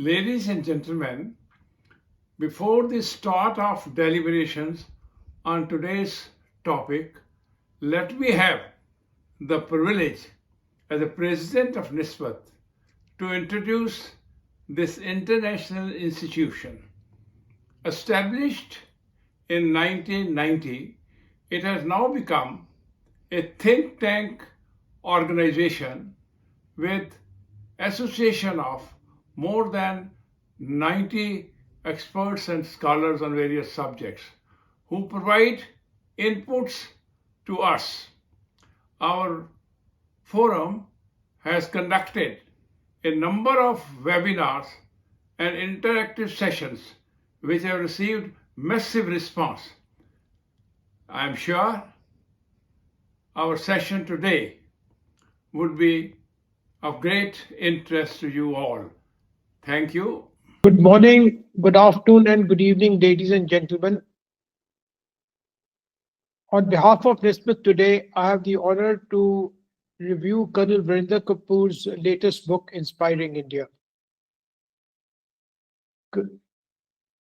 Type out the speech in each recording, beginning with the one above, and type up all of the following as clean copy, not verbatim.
Ladies and gentlemen, before the start of deliberations on today's topic, let me have the privilege as the president of Nissmat to introduce this international institution. Established in 1990, it has now become a think tank organization with association of more than 90 experts and scholars on various subjects who provide inputs to us. Our forum has conducted a number of webinars and interactive sessions which have received massive response. I am sure our session today would be of great interest to you all. Thank you. Good morning, good afternoon, and good evening, ladies and gentlemen. On behalf of Nissmat today, I have the honor to review Colonel Virender Kapoor's latest book, Inspiring India.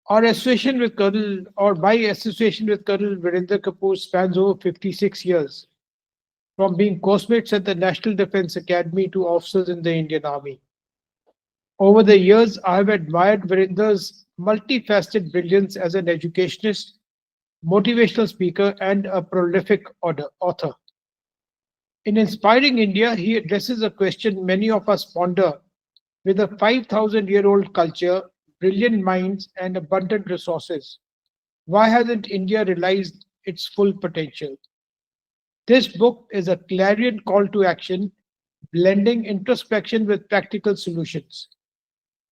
Our association with Colonel, or my association with Colonel Virender Kapoor spans over 56 years, from being course-mates at the National Defence Academy to officers in the Indian Army. Over the years, I have admired Virender's multifaceted brilliance as an educationist, motivational speaker, and a prolific author. In Inspiring India, he addresses a question many of us ponder. With a 5,000-year-old culture, brilliant minds, and abundant resources, why hasn't India realized its full potential? This book is a clarion call to action, blending introspection with practical solutions.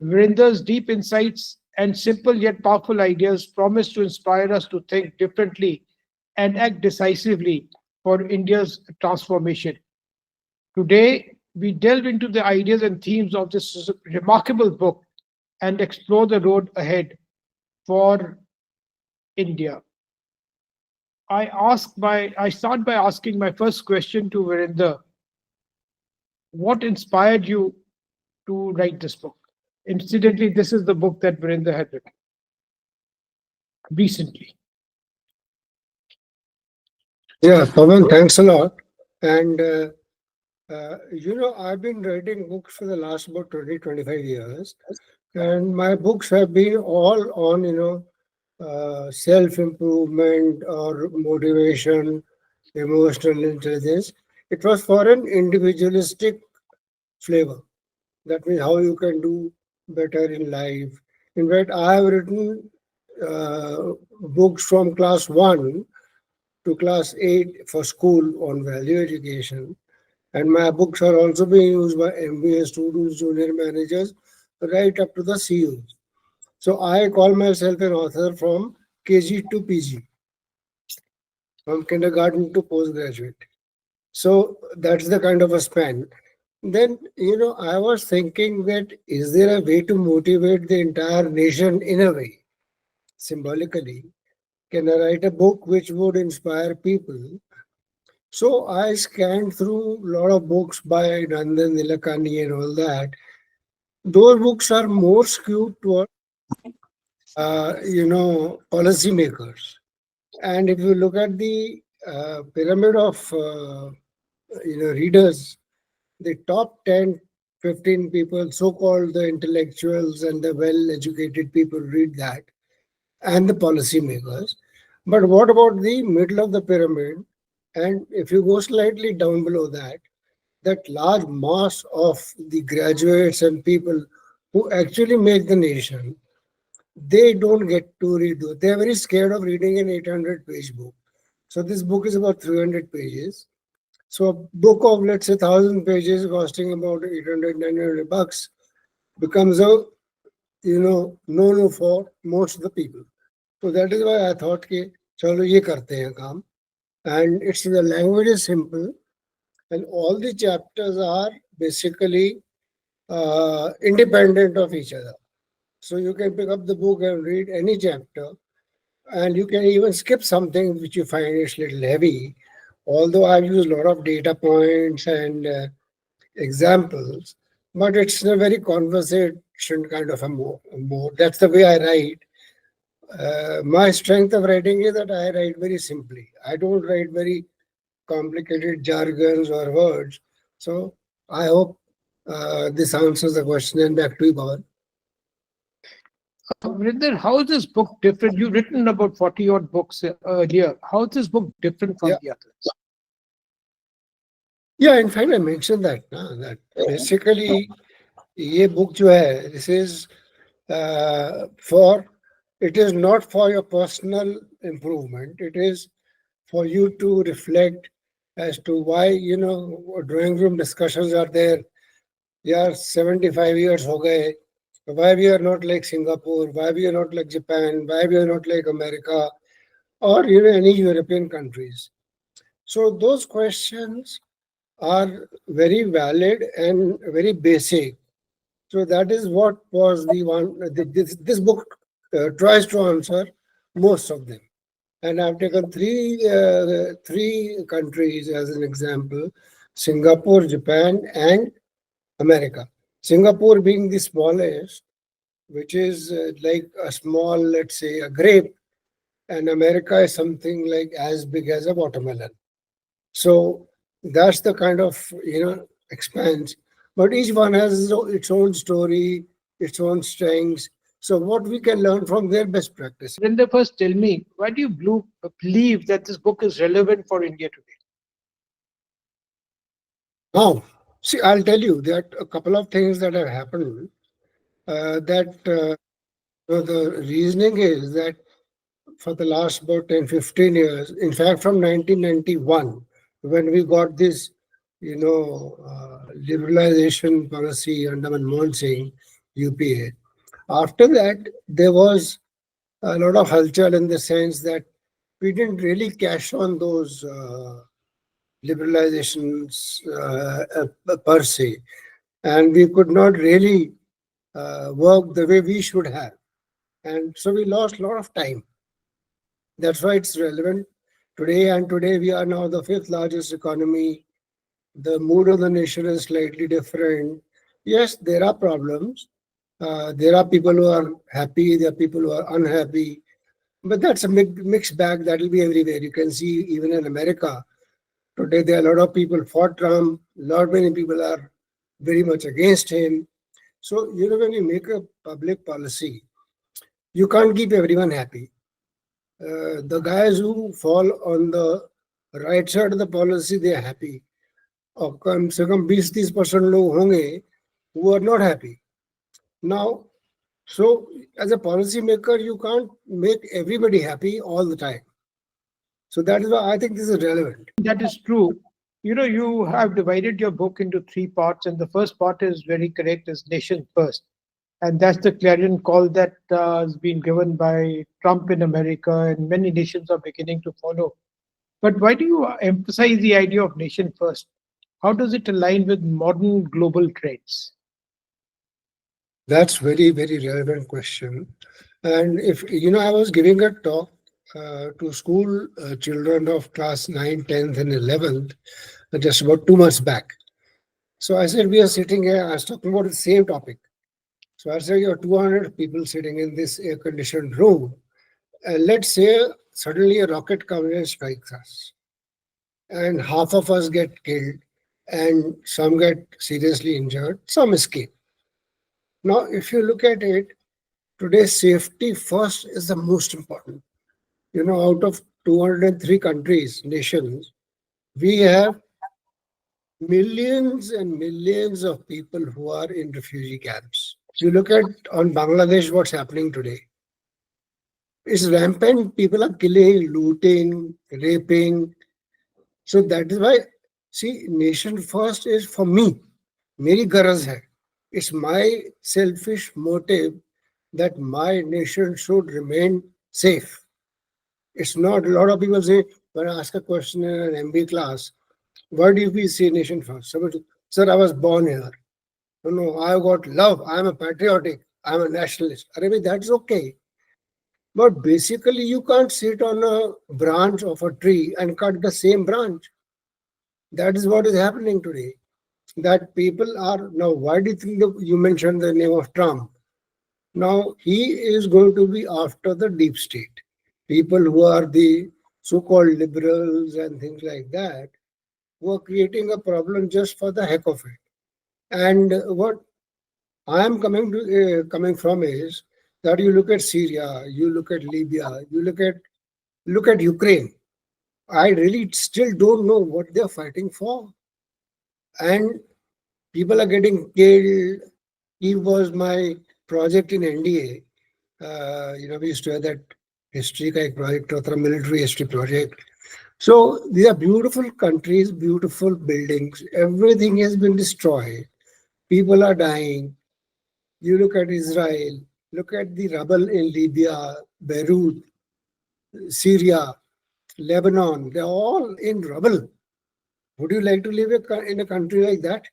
Virender's deep insights and simple yet powerful ideas promise to inspire us to think differently and act decisively for India's transformation. Today, we delve into the ideas and themes of this remarkable book and explore the road ahead for India. I start by asking my first question to Virender. What inspired you to write this book? Incidentally, this is the book that Virender had written recently. Yeah, Pavan, thanks a lot. And, I've been writing books for the last about 25 years. And my books have been all on, self-improvement or motivation, emotional intelligence. It was for an individualistic flavor. That means how you can do better in life. In fact, I have written books from class 1 to class 8 for school on value education. And my books are also being used by MBA students, junior managers, right up to the CEOs. So I call myself an author from KG to PG, from kindergarten to postgraduate. So that's the kind of a span. Then, I was thinking that is there a way to motivate the entire nation in a way, symbolically? Can I write a book which would inspire people? So I scanned through a lot of books by Nandan Nilekani and all that. Those books are more skewed toward, policymakers. And if you look at the pyramid of, readers, the top 10, 15 people, so-called the intellectuals and the well-educated people read that, and the policymakers. But what about the middle of the pyramid? And if you go slightly down below that, that large mass of the graduates and people who actually make the nation, they don't get to read those. They are very scared of reading an 800-page book. So this book is about 300 pages. So a book of, let's say, 1,000 pages costing about 800, 900 bucks becomes a, no for most of the people. So that is why I thought, कि चलो ये करते हैं काम. And it's the language is simple, and all the chapters are basically independent of each other. So you can pick up the book and read any chapter, and you can even skip something which you find is a little heavy. Although I've used a lot of data points and examples, but it's a very conversation kind of a mode. That's the way I write. My strength of writing is that I write very simply. I don't write very complicated jargons or words. So I hope this answers the question. And back to you, Pawan. Vrinder, how is this book different? You've written about 40 odd books earlier. How is this book different from Yeah, the others? yeah. In fact, I mentioned that. That basically, ये book जो है, this is for. It is not for your personal improvement. It is for you to reflect as to why drawing room discussions are there. Yeah, 75 years हो गए. Why we are not like Singapore? Why we are not like Japan? Why we are not like America or any European countries? So those questions are very valid and very basic. So that is what was the one. This book tries to answer most of them. And I've taken three countries as an example: Singapore, Japan, and America. Singapore being the smallest, which is like a small, let's say, a grape, and America is something like as big as a watermelon. So that's the kind of expanse. But each one has its own story, its own strengths. So what we can learn from their best practice. Vrinder, first tell me, why do you believe that this book is relevant for India today? Now, see, I'll tell you that a couple of things that have happened. That the reasoning is that for the last about 10, 15 years, in fact, from 1991, when we got this, liberalization policy under Manmohan Singh, UPA, after that, there was a lot of halchal in the sense that we didn't really cash on those liberalizations per se, and we could not really work the way we should have. And so we lost a lot of time. That's why it's relevant today. And today we are now the fifth largest economy. The mood of the nation is slightly different. Yes, there are problems. There are people who are happy. There are people who are unhappy. But that's a mixed bag. That will be everywhere. You can see even in America today there are a lot of people for Trump. Lot many people are very much against him. So when you make a public policy, you can't keep everyone happy. The guys who fall on the right side of the policy, they are happy. और कम से कम 20-30% लोग होंगे who are not happy. Now, so as a policy maker, you can't make everybody happy all the time. So that is why I think this is relevant. That is true. You have divided your book into three parts, and the first part is very correct, is nation first. And that's the clarion call that has been given by Trump in America, and many nations are beginning to follow. But why do you emphasize the idea of nation first? How does it align with modern global trends? That's very, very relevant question. And if I was giving a talk to school children of class 9, 10th, and 11th just about 2 months back. So I said, we are sitting here, I was talking about the same topic. So I said, you have 200 people sitting in this air conditioned room. And let's say suddenly a rocket comes and strikes us, and half of us get killed, and some get seriously injured, some escape. Now, if you look at it, today safety first is the most important. Out of 203 countries, nations, we have millions and millions of people who are in refugee camps. You look at on Bangladesh what's happening today. It's rampant. People are killing, looting, raping. So that is why, see, nation first is for me. Meri garaz hai. It's my selfish motive that my nation should remain safe. It's not, a lot of people say, when I ask a question in an MBA class, why do we say nation first? Somebody, sir, I was born here. No, I've got love. I'm a patriotic. I'm a nationalist. That's okay. But basically, you can't sit on a branch of a tree and cut the same branch. That is what is happening today. that people are now. Why do you think you mentioned the name of Trump? Now he is going to be after the deep state, people who are the so-called liberals and things like that, who are creating a problem just for the heck of it. And what I am coming from is that you look at Syria, you look at Libya, you look at Ukraine. I really still don't know what they're fighting for, and people are getting killed. He was my project in NDA. We used to have that history ka ek project, hota tha, military history project. So these are beautiful countries, beautiful buildings. Everything has been destroyed. People are dying. You look at Israel, look at the rubble in Libya, Beirut, Syria, Lebanon. They're all in rubble. Would you like to live in a country like that?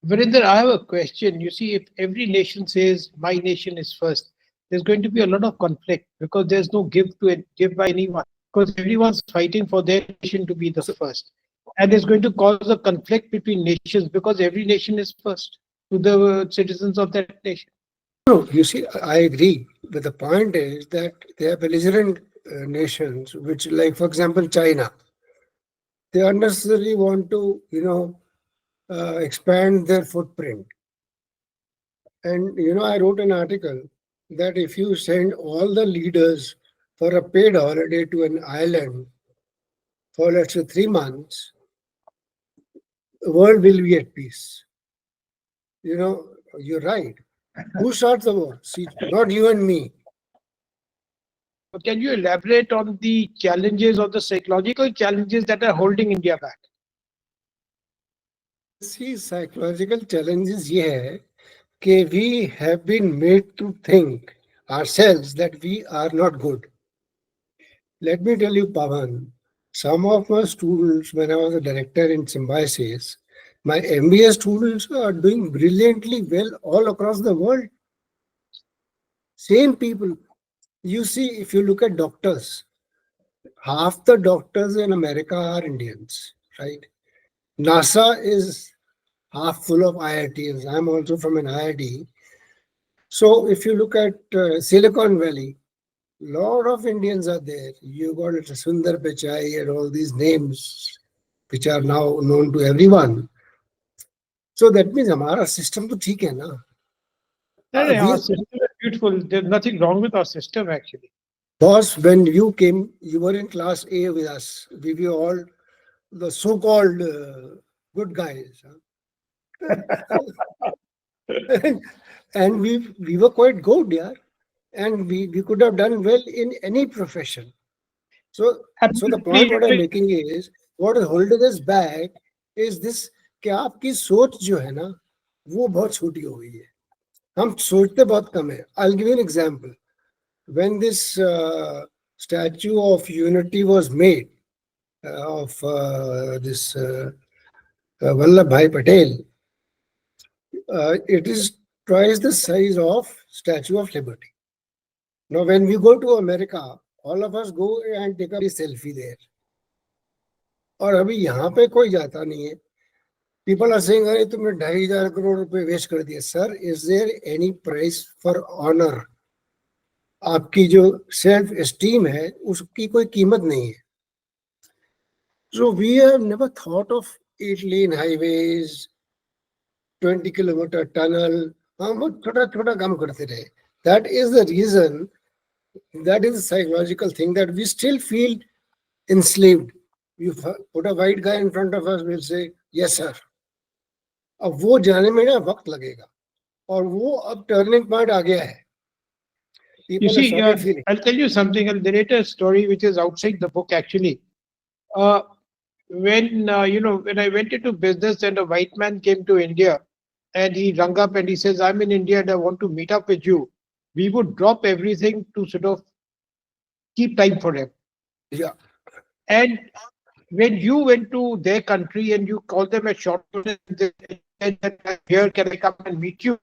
Virender, I have a question. You see, if every nation says my nation is first, there's going to be a lot of conflict because there's no give by anyone. Because everyone's fighting for their nation to be the first. And it's going to cause a conflict between nations because every nation is first to the citizens of that nation. No, you see, I agree. But the point is that they are belligerent nations, which, like, for example, China, they unnecessarily want to, expand their footprint. And, I wrote an article that if you send all the leaders for a paid holiday to an island for, let's say, 3 months, the world will be at peace. You're right. Who starts the war? See, not you and me. But can you elaborate on the challenges or the psychological challenges that are holding India back? See, psychological challenges ये है कि we have been made to think ourselves that we are not good. Let me tell you, Pavan, some of my students, when I was a director in Symbiosis, my MBA students are doing brilliantly well all across the world. Same people. You see, if you look at doctors, half the doctors in America are Indians, right? NASA is half full of IITs. I'm also from an IIT. So if you look at Silicon Valley, lot of Indians are there. You got Sundar Pichai and all these names which are now known to everyone. So that means हमारा system तो ठीक है ना. No, no, We, our system is beautiful. There's nothing wrong with our system, actually. boss, when you came, you were in class A with us. We were all the so-called good guys. And we were quite good, yeah. And we could have done well in any profession. So the point what I'm making is, what is holding us back is this कि आपकी सोच जो है ना वो बहुत छोटी हो गई है. हम सोचते बहुत कम है. I'll give you an example. When this statue of unity was made of this Vallabhbhai Patel, it is twice the size of Statue of Liberty. Now, when we go to America, all of us go and take a selfie there. और अभी यहाँ पे कोई जाता नहीं है. People are saying, अरे तुमने 2,500 करोड़ रुपए वेस्ट कर दिए. Sir, is there any price for honor? आपकी जो सेल्फ एस्टीम है उसकी कोई कीमत नहीं है. So we have never thought of 8-lane highways, 20-kilometer tunnel. हम बहुत छोटा छोटा काम करते रहे. That is the reason. That is a psychological thing that we still feel enslaved. You put a white guy in front of us, we'll say, yes, sir. अब वो जाने में ना वक्त लगेगा और वो अब टर्निंग पॉइंट आ गया है. You see, I'll tell you something. I'll narrate a story which is outside the book, actually. When I went into business and a white man came to India and he rung up and he says, I'm in India and I want to meet up with you, we would drop everything to sort of keep time for him. Yeah. And when you went to their country and you called them at short notice and said that I'm here, can I come and meet you?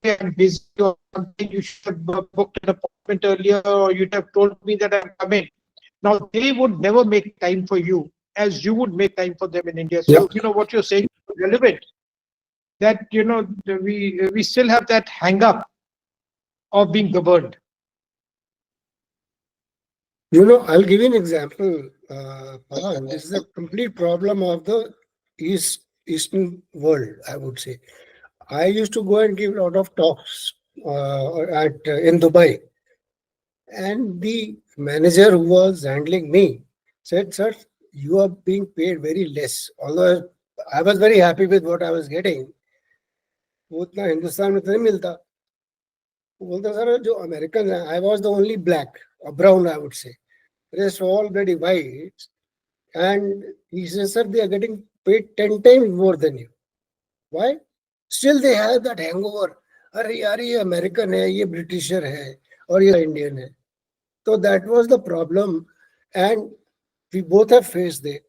I'm busy or something, you should have booked an appointment earlier or you'd have told me that I'm coming. Now, they would never make time for you as you would make time for them in India. So, Yeah. you know what you're saying relevant that we still have that hang up of being governed. I'll give you an example. Pawan. This is a complete problem of the Eastern world, I would say. I used to go and give a lot of talks at in Dubai, and the manager who was handling me said, "Sir, you are being paid very less." Although I was very happy with what I was getting, वो उतना हिंदुस्तान में तो नहीं मिलता. वो बोलता sir जो American है, I was the only black, or brown I would say. Rest all bloody white. And he says, sir, they are getting paid 10 times more than you. Why? Still they have that hangover. अरे यार ये American है, ये britisher है और ये Indian है. So that was the problem, and we both have faced it.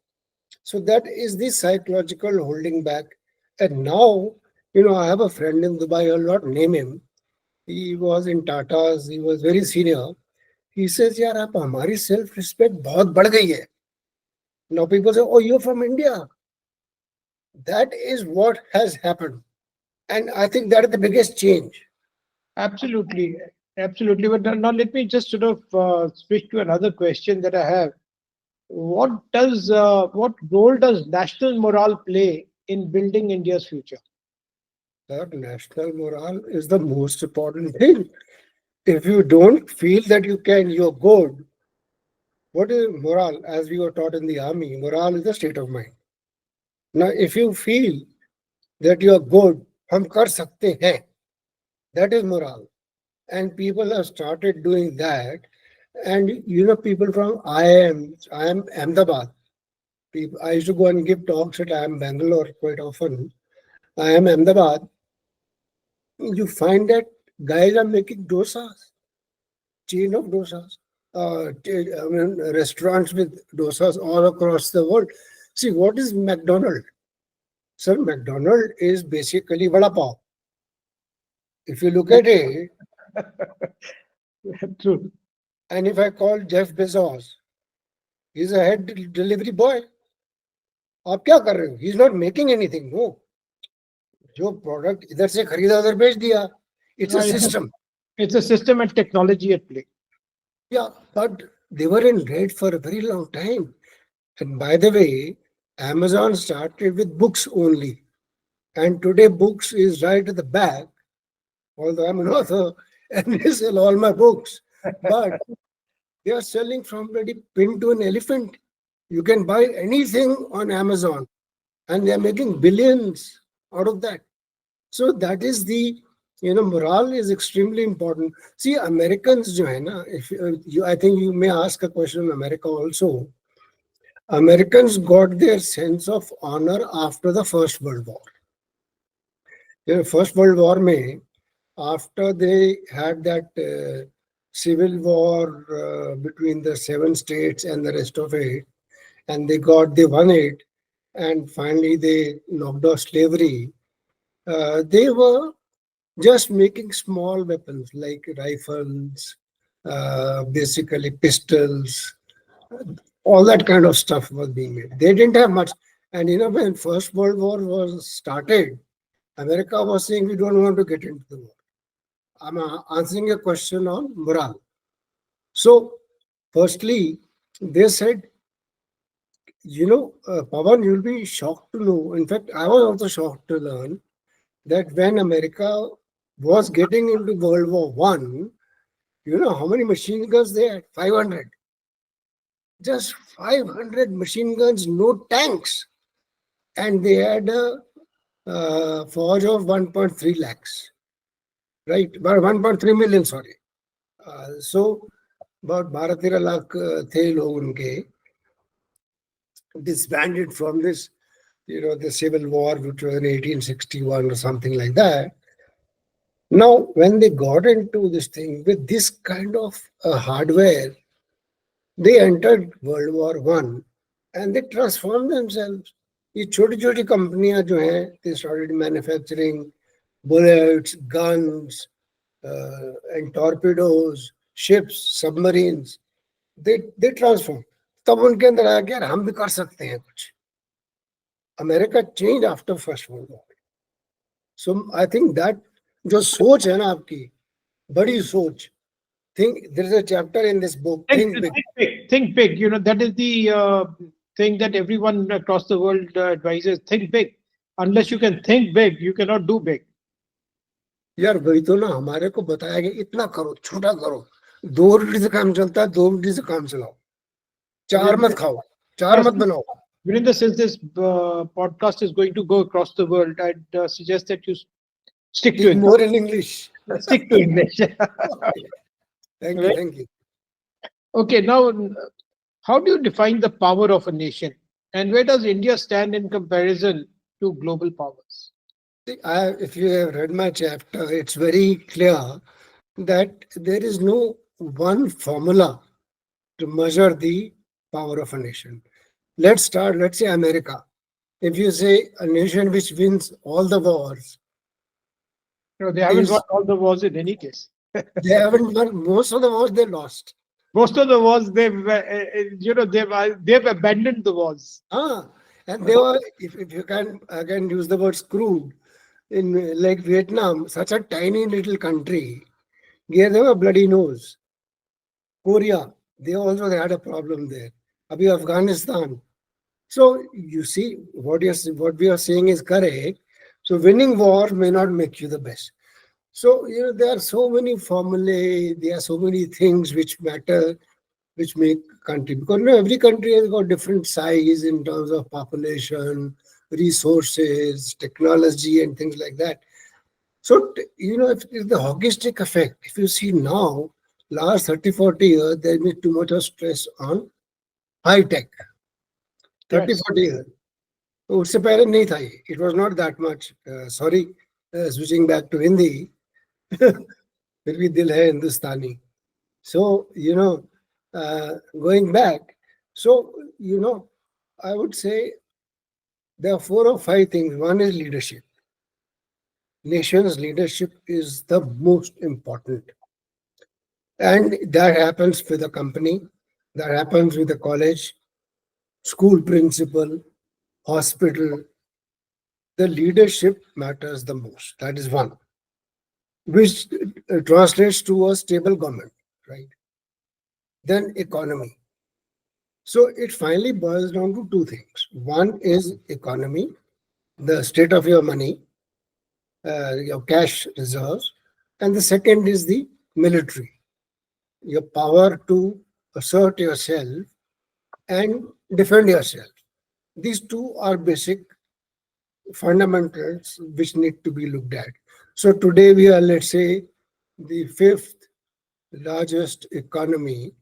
So that is the psychological holding back. And now, I have a friend in Dubai, I'll not name him. He was in Tata's, he was very senior. He says, यार आप हमारी self respect बहुत बढ़ गई है. Now people say, oh, you're from India. That is what has happened. And I think that is the biggest change. Absolutely, absolutely. But now let me just sort of switch to another question that I have. What role does national morale play in building India's future? That national morale is the most important thing. If you don't feel that you're good, what is morale? As we were taught in the army, morale is a state of mind. Now, if you feel that you're good, हम कर सकते हैं, that is morale. And people have started doing that. And people from I am Ahmedabad. I used to go and give talks at I am Bangalore quite often. I am Ahmedabad. You find that guys are making dosas, chain of dosas. Restaurants with dosas all across the world. See, what is McDonald's? Sir, McDonald's is basically vada pav. If you look at it, True. and if I call Jeff Bezos, he's a head delivery boy. आप क्या कर रहे हो? He's not making anything. No. जो product इधर से खरीदा उधर बेच दिया. It's a system. It's a system and technology at play. Yeah, but they were in red for a very long time. And by the way, Amazon started with books only. And today books is right at the back. Although I'm an author and they sell all my books. But they are selling from bloody pin to an elephant. You can buy anything on Amazon. And they are making billions out of that. So that is the, morale is extremely important. See, Americans, jo hai na, if I think you may ask a question on America also. Americans got their sense of honor after the First World War. First World War mein, after they had that civil war between the 7 states and the rest of it, and they won it, and finally they knocked off slavery. They were just making small weapons like rifles, basically pistols, all that kind of stuff was being made. They didn't have much. And when First World War was started, America was saying we don't want to get into the war. I'm answering a question on morale. So, firstly, they said, Pawan, you'll be shocked to know. In fact, I was also shocked to learn that when America was getting into World War One, you know how many machine guns they had? 500. Just 500 machine guns, no tanks. And they had a forge of 1.3 lakhs. Right? About 1.3 million, sorry. So, about 12 lakh the log unke disbanded from this, the Civil War, which was in 1861 or something like that. Now, when they got into this thing with this kind of hardware, they entered World War One and they transformed themselves. ये छोटी छोटी कंपनियां जो हैं, they started manufacturing bullets, guns, and torpedoes, ships, submarines. They transformed. तब उनके अंदर आया कि यार हम भी कर सकते हैं कुछ. America changed after First World War. So I think that जो सोच है ना आपकी बड़ी सोच, think there is a chapter in this book, think big. Think big. Think big. You know, that is the thing that everyone across the world advises. Think big. Unless you can think big, you cannot do big. यार वही तो ना हमारे को बताया गया इतना करो छोटा करो, 2 रोटी से काम चलता है, 2 रोटी से काम चलाओ, चार मत खाओ, चार Yes, मत बनाओ. Virender, since this podcast is going to go across the world, I'd suggest that you stick to Speak it. more in English. Stick to English. Thank you, Right? thank you. Okay, now, how do you define the power of a nation? And where does India stand in comparison to global powers? See, if you have read my chapter, it's very clear that there is no one formula to measure the power of a nation. Let's start, let's say America. If you say a nation which wins all the wars, No, they haven't is won all the wars in any case. they haven't won most of the wars, they lost. Most of the wars, they've abandoned the wars. And they were, if you can again use the word screwed, in like Vietnam, such a tiny little country, gave them a bloody nose. Korea, they had a problem there. Abhi Afghanistan. So you see, what we are saying is correct. So winning war may not make you the best. So there are so many formulae, there are so many things which matter, which make country, because every country has got different size in terms of population, resources, technology, and things like that. So if the hockey stick effect, if you see now, last 30-40 years, there is too much of stress on high tech. 30 Yes. 40 years. तो उससे पहले नहीं था ये. It was not that much. Sorry, switching back to Hindi. फिर भी दिल है हिंदुस्तानी. So, going back, so, I would say there are 4 or 5 things. One is leadership. Nation's leadership is the most important. And that happens with a company, that happens with a college, school principal, hospital. The leadership matters the most. That is one, which translates to a stable government, right? Then economy. So it finally boils down to 2 things. One is economy, the state of your money, your cash reserves, and the second is the military, your power to assert yourself and defend yourself. These 2 are basic fundamentals which need to be looked at. So today we are, let's say, the 5th largest economy,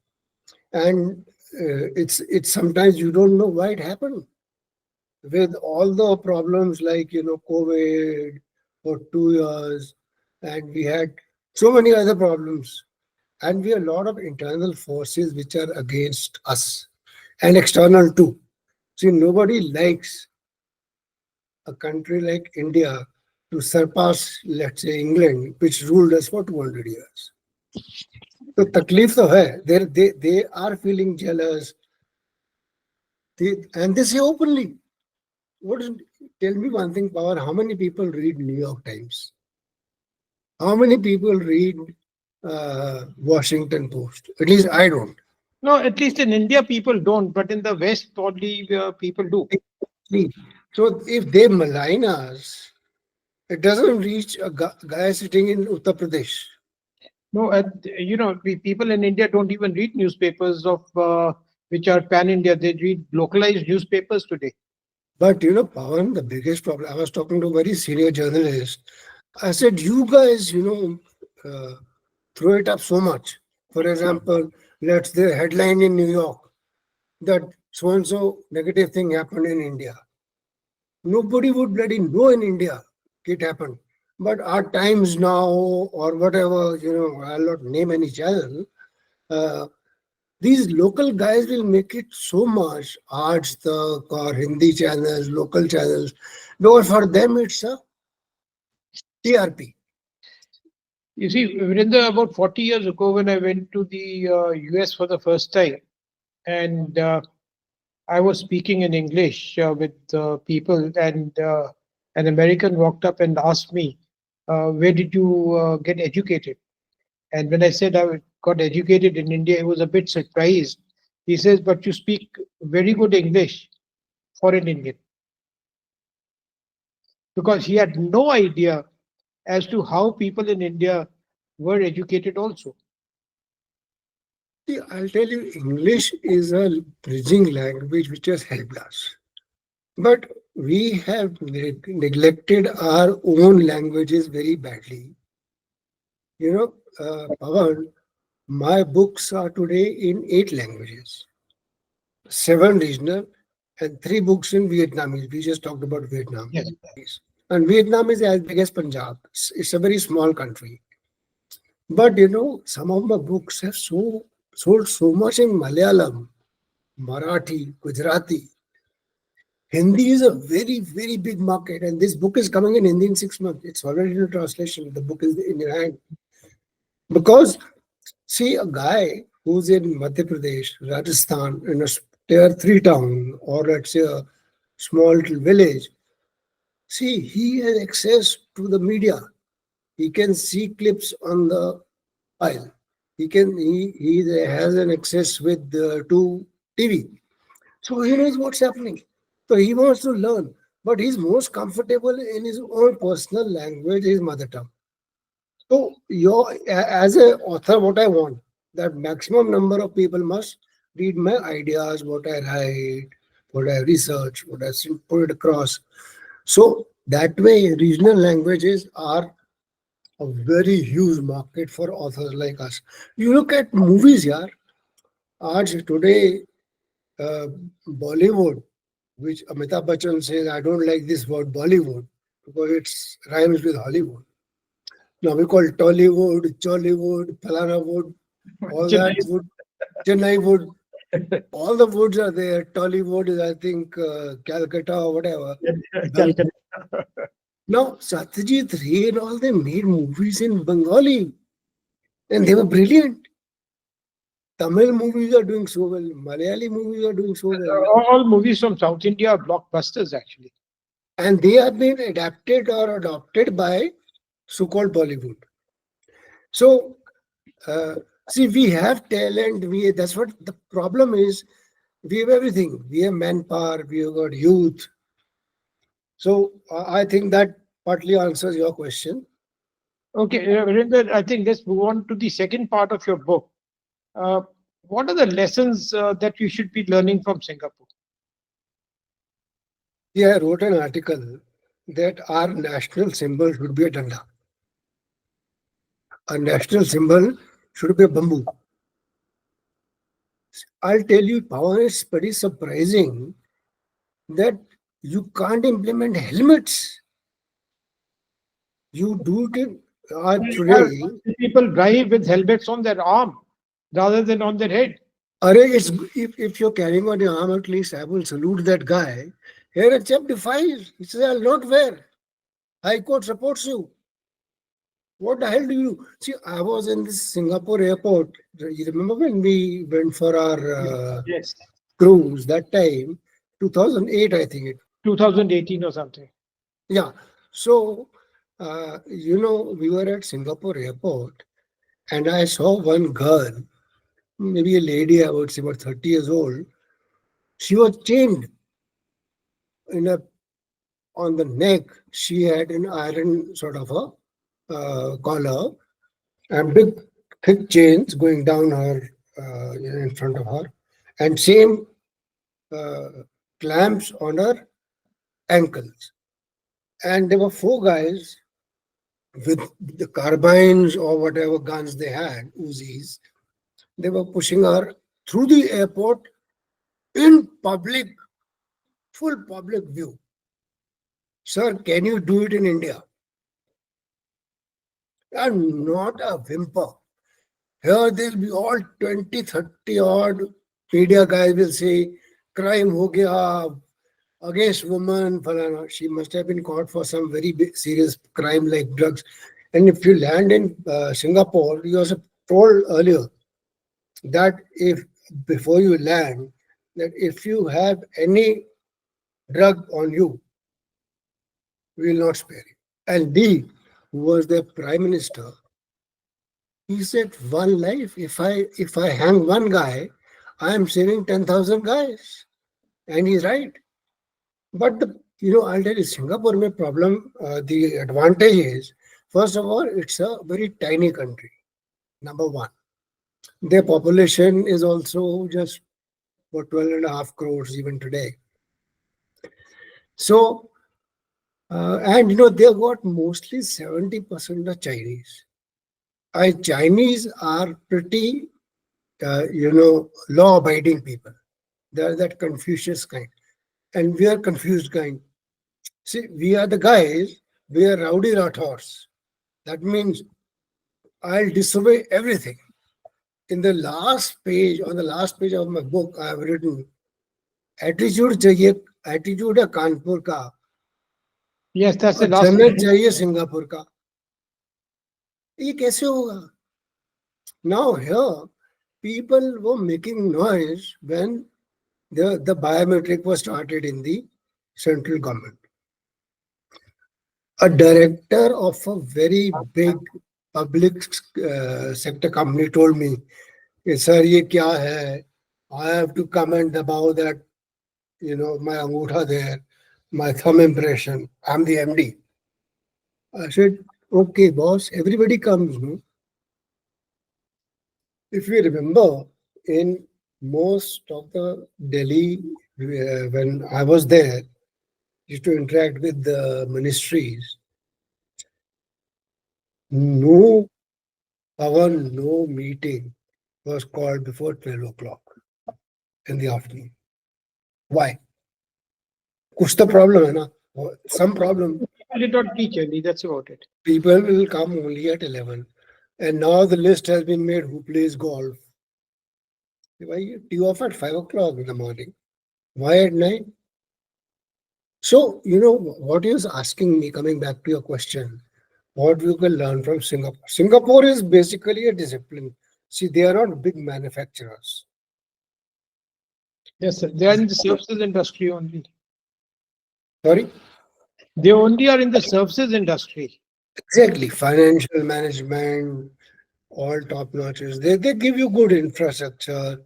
and it's sometimes you don't know why it happened. With all the problems like COVID for 2 years, and we had so many other problems, and we have a lot of internal forces which are against us, and external too. See, nobody likes a country like India to surpass, let's say, England, which ruled us for 200 years. So तकलीफ तो है. They are feeling jealous. And they say openly. Tell me one thing, Power. How many people read New York Times? How many people read Washington Post? At least I don't. No, at least in India, people don't, but in the West, probably people do. So if they malign us, it doesn't reach a guy sitting in Uttar Pradesh. No, people in India don't even read newspapers of which are pan-India. They read localized newspapers today. But Pawan, the biggest problem, I was talking to a very senior journalist. I said, you guys, throw it up so much. For example, let's the headline in New York that so-and-so negative thing happened in India. Nobody would bloody know in India it happened. But our Times Now or whatever, I'll not name any channel, these local guys will make it so much, Arts Tak or Hindi channels, local channels, because for them it's a TRP. You see, Virender, about 40 years ago, when I went to the US for the first time, and I was speaking in English with people, and an American walked up and asked me, "Where did you get educated?" And when I said I got educated in India, he was a bit surprised. He says, "But you speak very good English for an Indian," because he had no idea as to how people in India were educated also. See, I'll tell you, English is a bridging language which has helped us. But we have neglected our own languages very badly. You know, Pawan, my books are today in 8 languages, 7 regional, and 3 books in Vietnamese. We just talked about Vietnam. Yes. And Vietnam is as big as Punjab. It's a very small country. But some of my books have sold so much in Malayalam, Marathi, Gujarati. Hindi is a very, very big market, and this book is coming in Hindi in 6 months. It's already in translation. The book is in your hand. Because, see, a guy who's in Madhya Pradesh, Rajasthan, in a tier 3 town, or let's say a small little village, see, he has access to the media. He can see clips on the file. He has an access with to TV. So he knows what's happening. So he wants to learn, but he's most comfortable in his own personal language, his mother tongue. So as an author, what I want, that maximum number of people must read my ideas, what I write, what I research, what I put it across. So that way, regional languages are a very huge market for authors like us. You look at movies, yeah. Today, uh, Bollywood, which Amitabh Bachchan says, I don't like this word Bollywood because it rhymes with Hollywood. Now we call Tollywood, Chollywood, Palana wood, all that Chennai. wood, Chennai wood, all the woods are there. Tollywood is, I think, Calcutta or whatever. Calcutta. Now, Satyajit Ray and all, they made movies in Bengali and they were brilliant. Tamil movies are doing so well. Malayali movies are doing so well. All movies from South India are blockbusters, actually. And they have been adapted or adopted by so-called Bollywood. So, uh, see, we have talent. That's what the problem is. We have everything. We have manpower. We have got youth. So, I think that partly answers your question. Okay, Virender, I think let's move on to the second part of your book. Uh, what are the lessons that you should be learning from Singapore? Yeah, I wrote an article that our national symbol should be a danda. Our national symbol should be a bamboo. I'll tell you, Pawan, it's pretty surprising that you can't implement helmets. You do it today. People drive with helmets on their arm rather than on their head. If you're carrying on your arm, at least I will salute that guy. Here a chap defies. He says, I'll not wear. High Court supports you. What the hell do you see? I was in this Singapore airport. You remember when we went for our Yes, cruise that time, 2008, I think it. 2018 or something. Yeah. So, we were at Singapore airport and I saw one girl, maybe a lady, I would say about 30 years old. She was chained in a on the neck. She had an iron sort of a collar and big thick chains going down her in front of her, and same uh, clamps on her ankles. And there were 4 guys with the carbines or whatever guns they had, Uzis. They were pushing her through the airport in public, full public view. Sir, can you do it in India? And not a whimper. Here there'll be all 20, 30 odd media guys will say, crime ho gaya, against woman, falana. She must have been caught for some very big, serious crime like drugs. And if you land in Singapore, you also told earlier that if before you land, that if you have any drug on you, we will not spare you. And D, who was the prime minister, he said, one life. If I hang one guy, I am saving 10,000 guys. And he's right. But I'll tell you, Singapore may problem. The advantage is, first of all, it's a very tiny country. Number one, their population is also just about 12.5 crores even today. So, and they've got mostly 70% of Chinese. Chinese are pretty, law-abiding people. They're that Confucius kind, and we are confused kind. See, we are the guys. We are rowdy rathors. That means I'll disobey everything. In the last page, on the last page of my book, I have written attitude चाहिए attitude है कानपुर का Yes, that's the और last. General चाहिए Singapore का ये कैसे होगा now here people were making noise when the biometric was started in the central government a director of a very big public sector company told me sir ye kya hai I have to comment about that my angutha there my thumb impression I'm the MD. I said, okay, boss, everybody comes, no? If you remember, in most of the Delhi, when I was there, used to interact with the ministries, no power, no meeting was called before 12 o'clock in the afternoon. Why? Kuch to problem hai na? Some problem. I did not teach early. That's about it. People will come only at 11. And now the list has been made who plays golf. Why you tee off at 5 o'clock in the morning? Why at 9? So, what he was asking me, coming back to your question, what you can learn from Singapore. Singapore is basically a discipline. See, they are not big manufacturers. Yes, sir. They are in the services industry only. Sorry? They only are in the services industry. Exactly. Financial management, all top notches. They give you good infrastructure.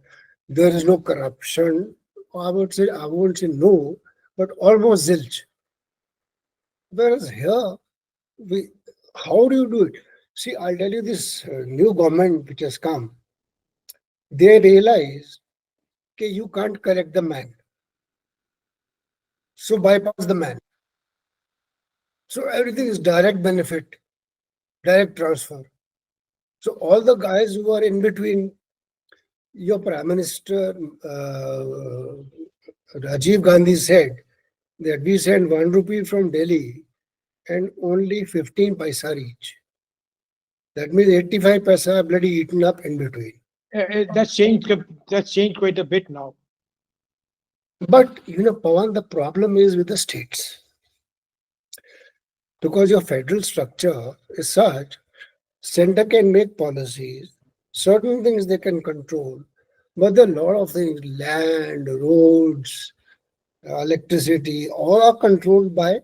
There is no corruption. I won't say no, but almost zilch. Whereas here, we, how do you do it? See, I'll tell you this new government which has come, they realize that you can't correct the man. So bypass the man. So everything is direct benefit, direct transfer. So all the guys who are in between, your Prime Minister Rajiv Gandhi said that we send 1 rupee from Delhi and only 15 paisa reach. That means 85 paisa are bloody eaten up in between. That's changed. That's changed quite a bit now. But Pawan, the problem is with the states. Because your federal structure is such, center can make policies, certain things they can control, but there are a lot of things, land, roads, electricity, all are controlled by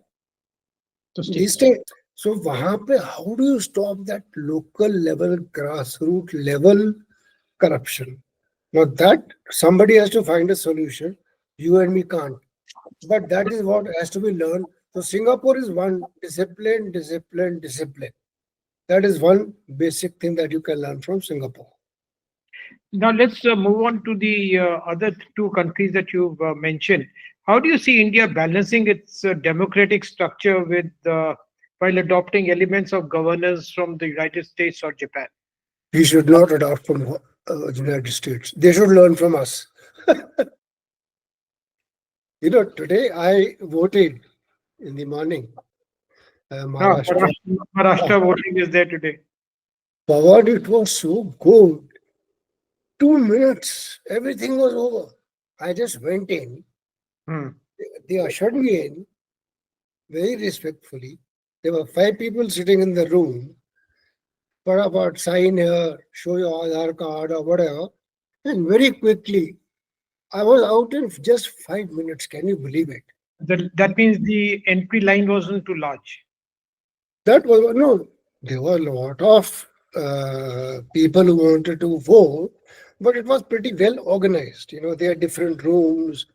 the state. So how do you stop that local level, grassroots level corruption? Now that somebody has to find a solution, you and me can't. But that is what has to be learned. So Singapore is one discipline, discipline, discipline. That is one basic thing that you can learn from Singapore. Now let's move on to the other two countries that you've mentioned. How do you see India balancing its democratic structure with while adopting elements of governance from the United States or Japan? We should not adopt from the United States. They should learn from us. Today I voted in the morning. Maharashtra. Maharashtra voting is there today. Forward, it was so good. 2 minutes, everything was over. I just went in. They ushered me in very respectfully. There were 5 people sitting in the room. About sign here, show your Aadhaar card or whatever. And very quickly, I was out in just 5 minutes. Can you believe it? That means the entry line wasn't too large. That was no. There were a lot of people who wanted to vote, but it was pretty well organized. There are different rooms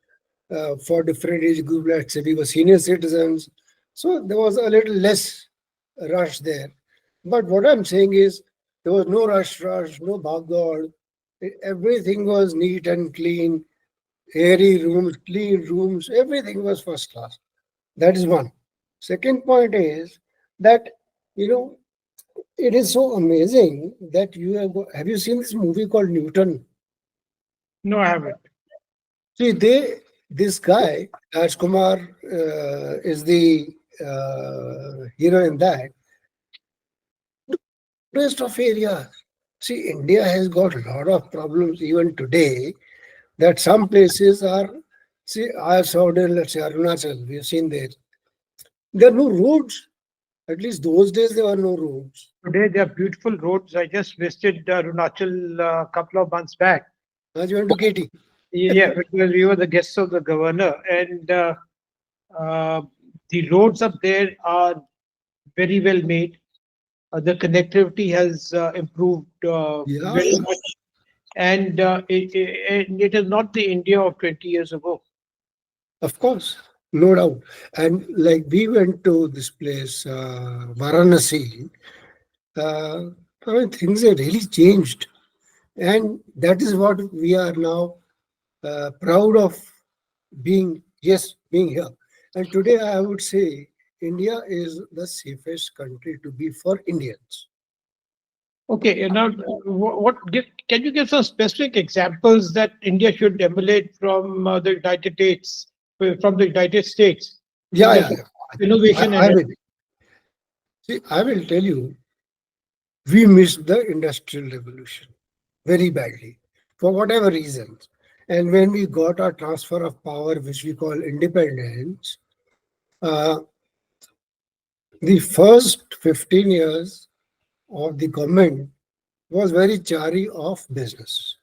for different age group. Let's say we were senior citizens, so there was a little less rush there. But what I'm saying is there was no rush, no bhagdod. Everything was neat and clean, airy rooms, clean rooms. Everything was first class. That is one. Second point is that you know it is so amazing that have you seen this movie called Newton? No, I haven't. See, this guy Rajkumar is the hero in that. Rest of area. See, India has got a lot of problems even today. That some places are. See, I saw in, let's say, Arunachal. We have seen there. There are no roads. At least those days there were no roads. Today there are beautiful roads. I just visited Arunachal a couple of months back. As you went to Katie. Yeah, because we were the guests of the governor, and uh, the roads up there are very well made. The connectivity has improved Yeah, very much, and it is not the India of 20 years ago. of course, no doubt. And like we went to this place, Varanasi. Uh, I mean, things have really changed, and that is what we are now proud of being here. And today, I would say India is the safest country to be for Indians. Okay, and now can you give some specific examples that India should emulate from the United States, in Yeah, terms yeah, of yeah. innovation I and will see. I will tell you, we missed the industrial revolution very badly for whatever reasons. And when we got our transfer of power, which we call independence, uh, the first 15 years of the government was very chary of business.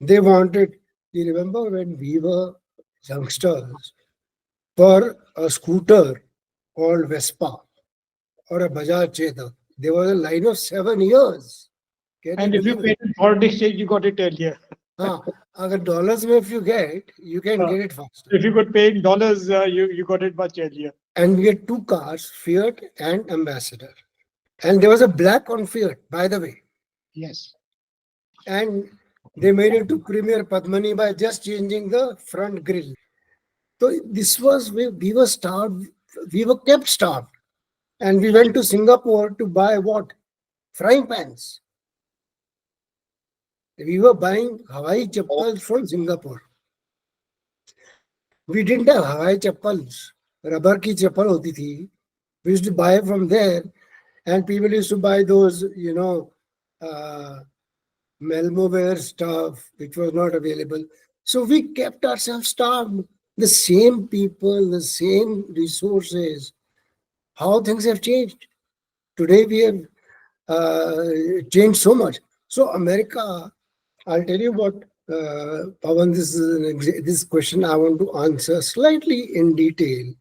They wanted, you remember when we were youngsters, for a scooter called Vespa or a Bajaj Chetak, there was a line of 7 years. Can you if you believe it? paid in foreign exchange, you got it earlier. हाँ, अगर dollars में if you get, you can Uh, get it faster. if you could pay in dollars, you got it much earlier. And we had two cars, Fiat and Ambassador. And there was a black on Fiat, by the way. Yes. And they made it to Premier Padmani by just changing the front grille. So this was, we were starved, we were kept starved. And we went to Singapore to buy what? Frying pans. We were buying Hawaii chappals from Singapore. We didn't have Hawaii chappals. Rubber ki chappal hoti thi. We used to buy from there, and people used to buy those, uh, Melmoware stuff, which was not available. So we kept ourselves starved. The same people, the same resources. How things have changed. Today we have changed so much. So America, I'll tell you what, Pawan, this question I want to answer slightly in detail.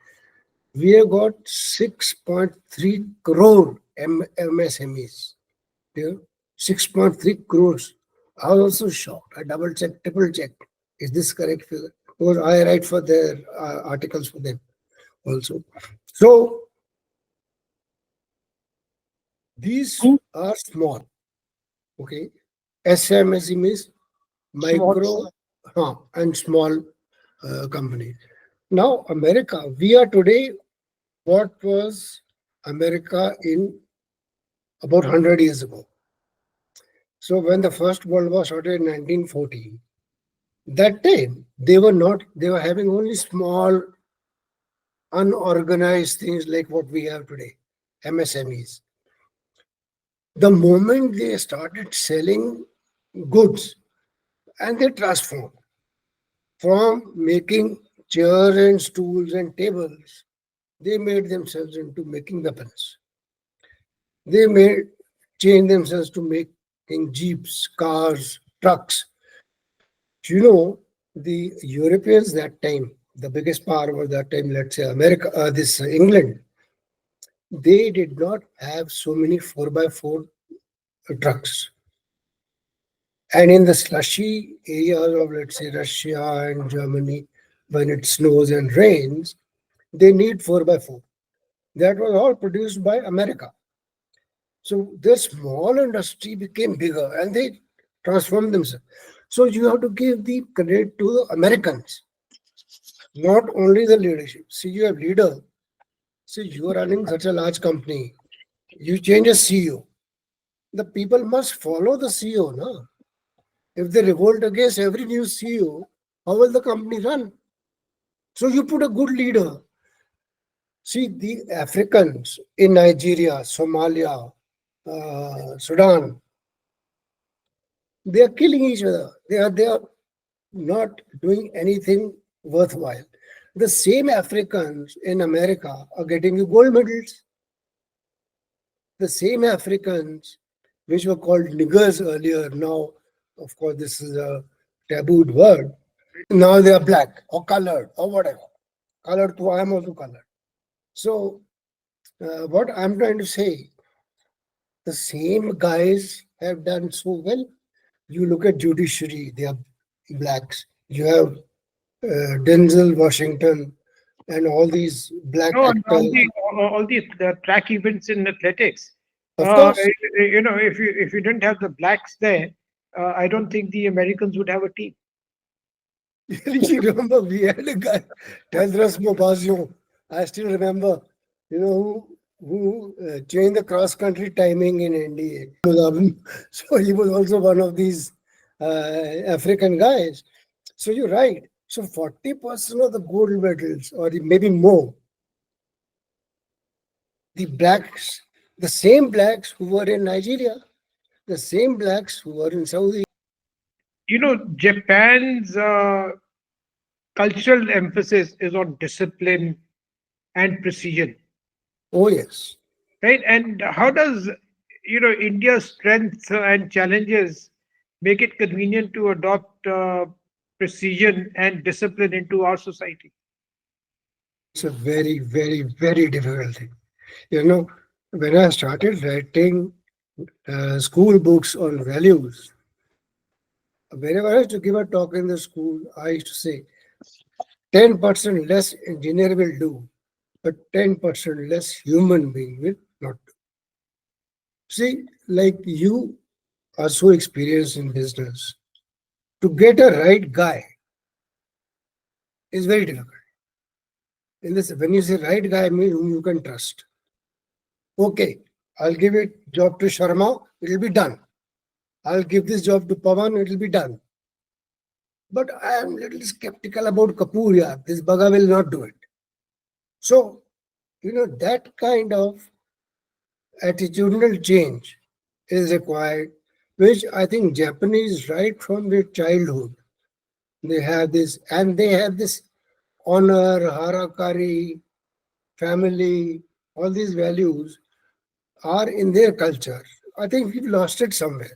We have got 6.3 crore MSMEs. Yeah? 6.3 crores. I was also shocked. I double checked, triple checked. Is this correct figure? Because I write for their articles for them also. So these are small. Okay. SMSE means Small. micro and small companies. Now, America, we are today what was America in about 100 years ago. So when the First World War started in 1940, that time they were having only small, unorganized things like what we have today, MSMEs. The moment they started selling goods and they transformed from making chairs and stools and tables, they made themselves into making weapons. They made changed themselves to making jeeps, cars, trucks. You know, The Europeans that time, the biggest power was that time, let's say America, England, they did not have so many 4x4 trucks. And in the slushy areas of, let's say, Russia and Germany, when it snows and rains, they need 4x4. That was all produced by America. So their small industry became bigger and they transformed themselves. So you have to give the credit to the Americans, not only the leadership. See, you have leader. See, you are running such a large company. You change a CEO. The people must follow the CEO, no? If they revolt against every new CEO, how will the company run? So you put a good leader. See, the Africans in Nigeria, Somalia, Sudan, they are killing each other. They are not doing anything worthwhile. The same Africans in America are getting you gold medals. The same Africans, which were called niggers earlier, now, of course, this is a tabooed word. Now they are black or colored or whatever. Colored, too, I am also colored. So, what I'm trying to say, the same guys have done so well. You look at judiciary, they are blacks. You have Denzel Washington and all these black No, and actors. all the track events in athletics. Of course, If you didn't have the blacks there, I don't think the Americans would have a team. you remember we had a guy, Tedros Mobazio. I still remember, who changed the cross country timing in India. So he was also one of these African guys. So you're right. So 40% of the gold medals, or maybe more, the blacks, the same blacks who were in Nigeria, the same blacks who were in Saudi. Japan's cultural emphasis is on discipline and precision, Oh, yes. right? And how does India's strengths and challenges make it convenient to adopt precision and discipline into our society? It's a very, very, very difficult thing. When I started writing school books on values, whenever I used to give a talk in the school, I used to say 10% less engineer will do, but 10% less human being will not do. See, like you are so experienced in business, to get a right guy is very difficult. In this, when you say right guy, means whom you can trust. Okay, I'll give it job to Sharma, it will be done. I'll give this job to Pawan, it will be done. But I am little skeptical about Kapoor, yeah. This baga will not do it. So, that kind of attitudinal change is required, which I think Japanese right from their childhood, they have this, and they have this honor, harakari, family, all these values are in their culture. I think we've lost it somewhere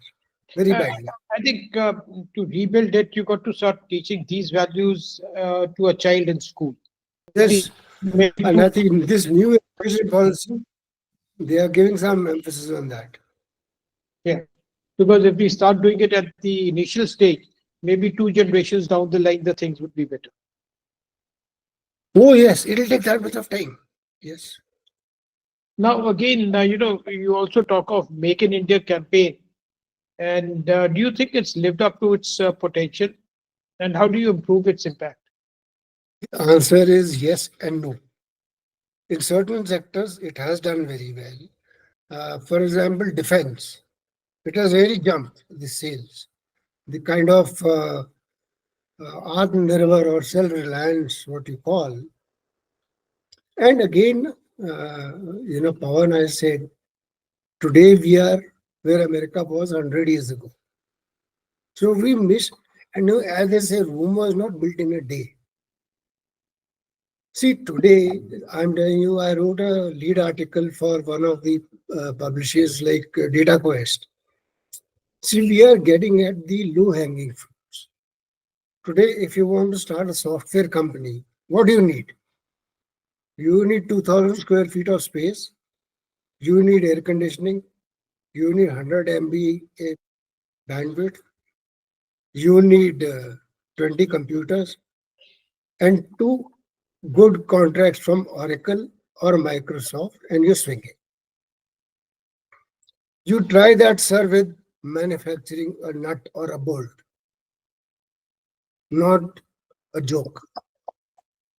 very Uh, badly. I think to rebuild it, you got to start teaching these values to a child in school. Yes, Maybe, maybe and I think in this new education policy, they are giving some emphasis on that. yeah. Because if we start doing it at the initial stage, maybe two generations down the line, the things would be better. Oh, yes, it'll take that much of time. Yes. Now, again, you also talk of Make in India campaign. And do you think it's lived up to its potential? And how do you improve its impact? The answer is yes and no. In certain sectors, it has done very well. For example, defense. It has really jumped the sales. The kind of Atmanirbhar or self-reliance, what you call. And again, Pawan, I said, today we are where America was 100 years ago. So we miss, and as they say, Rome was not built in a day. See, today, I'm telling you, I wrote a lead article for one of the publishers like Data Quest. See, we are getting at the low hanging fruits. Today, if you want to start a software company, what do you need? You need 2000 square feet of space. You need air conditioning. You need 100 MB bandwidth. You need 20 computers and two good contracts from Oracle or Microsoft, and you're swinging. You try that, sir, with manufacturing a nut or a bolt, not a joke.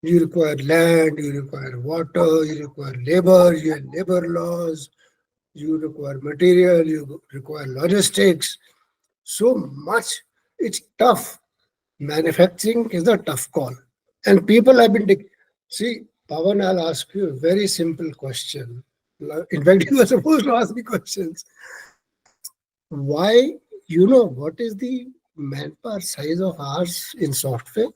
You require land, you require water, you require labor, you have labor laws, you require material, you require logistics. So much. It's tough. Manufacturing is a tough call. And people have been. See, Pawan, I'll ask you a very simple question. In fact, you were supposed to ask me questions. Why, what is the manpower size of ours in software?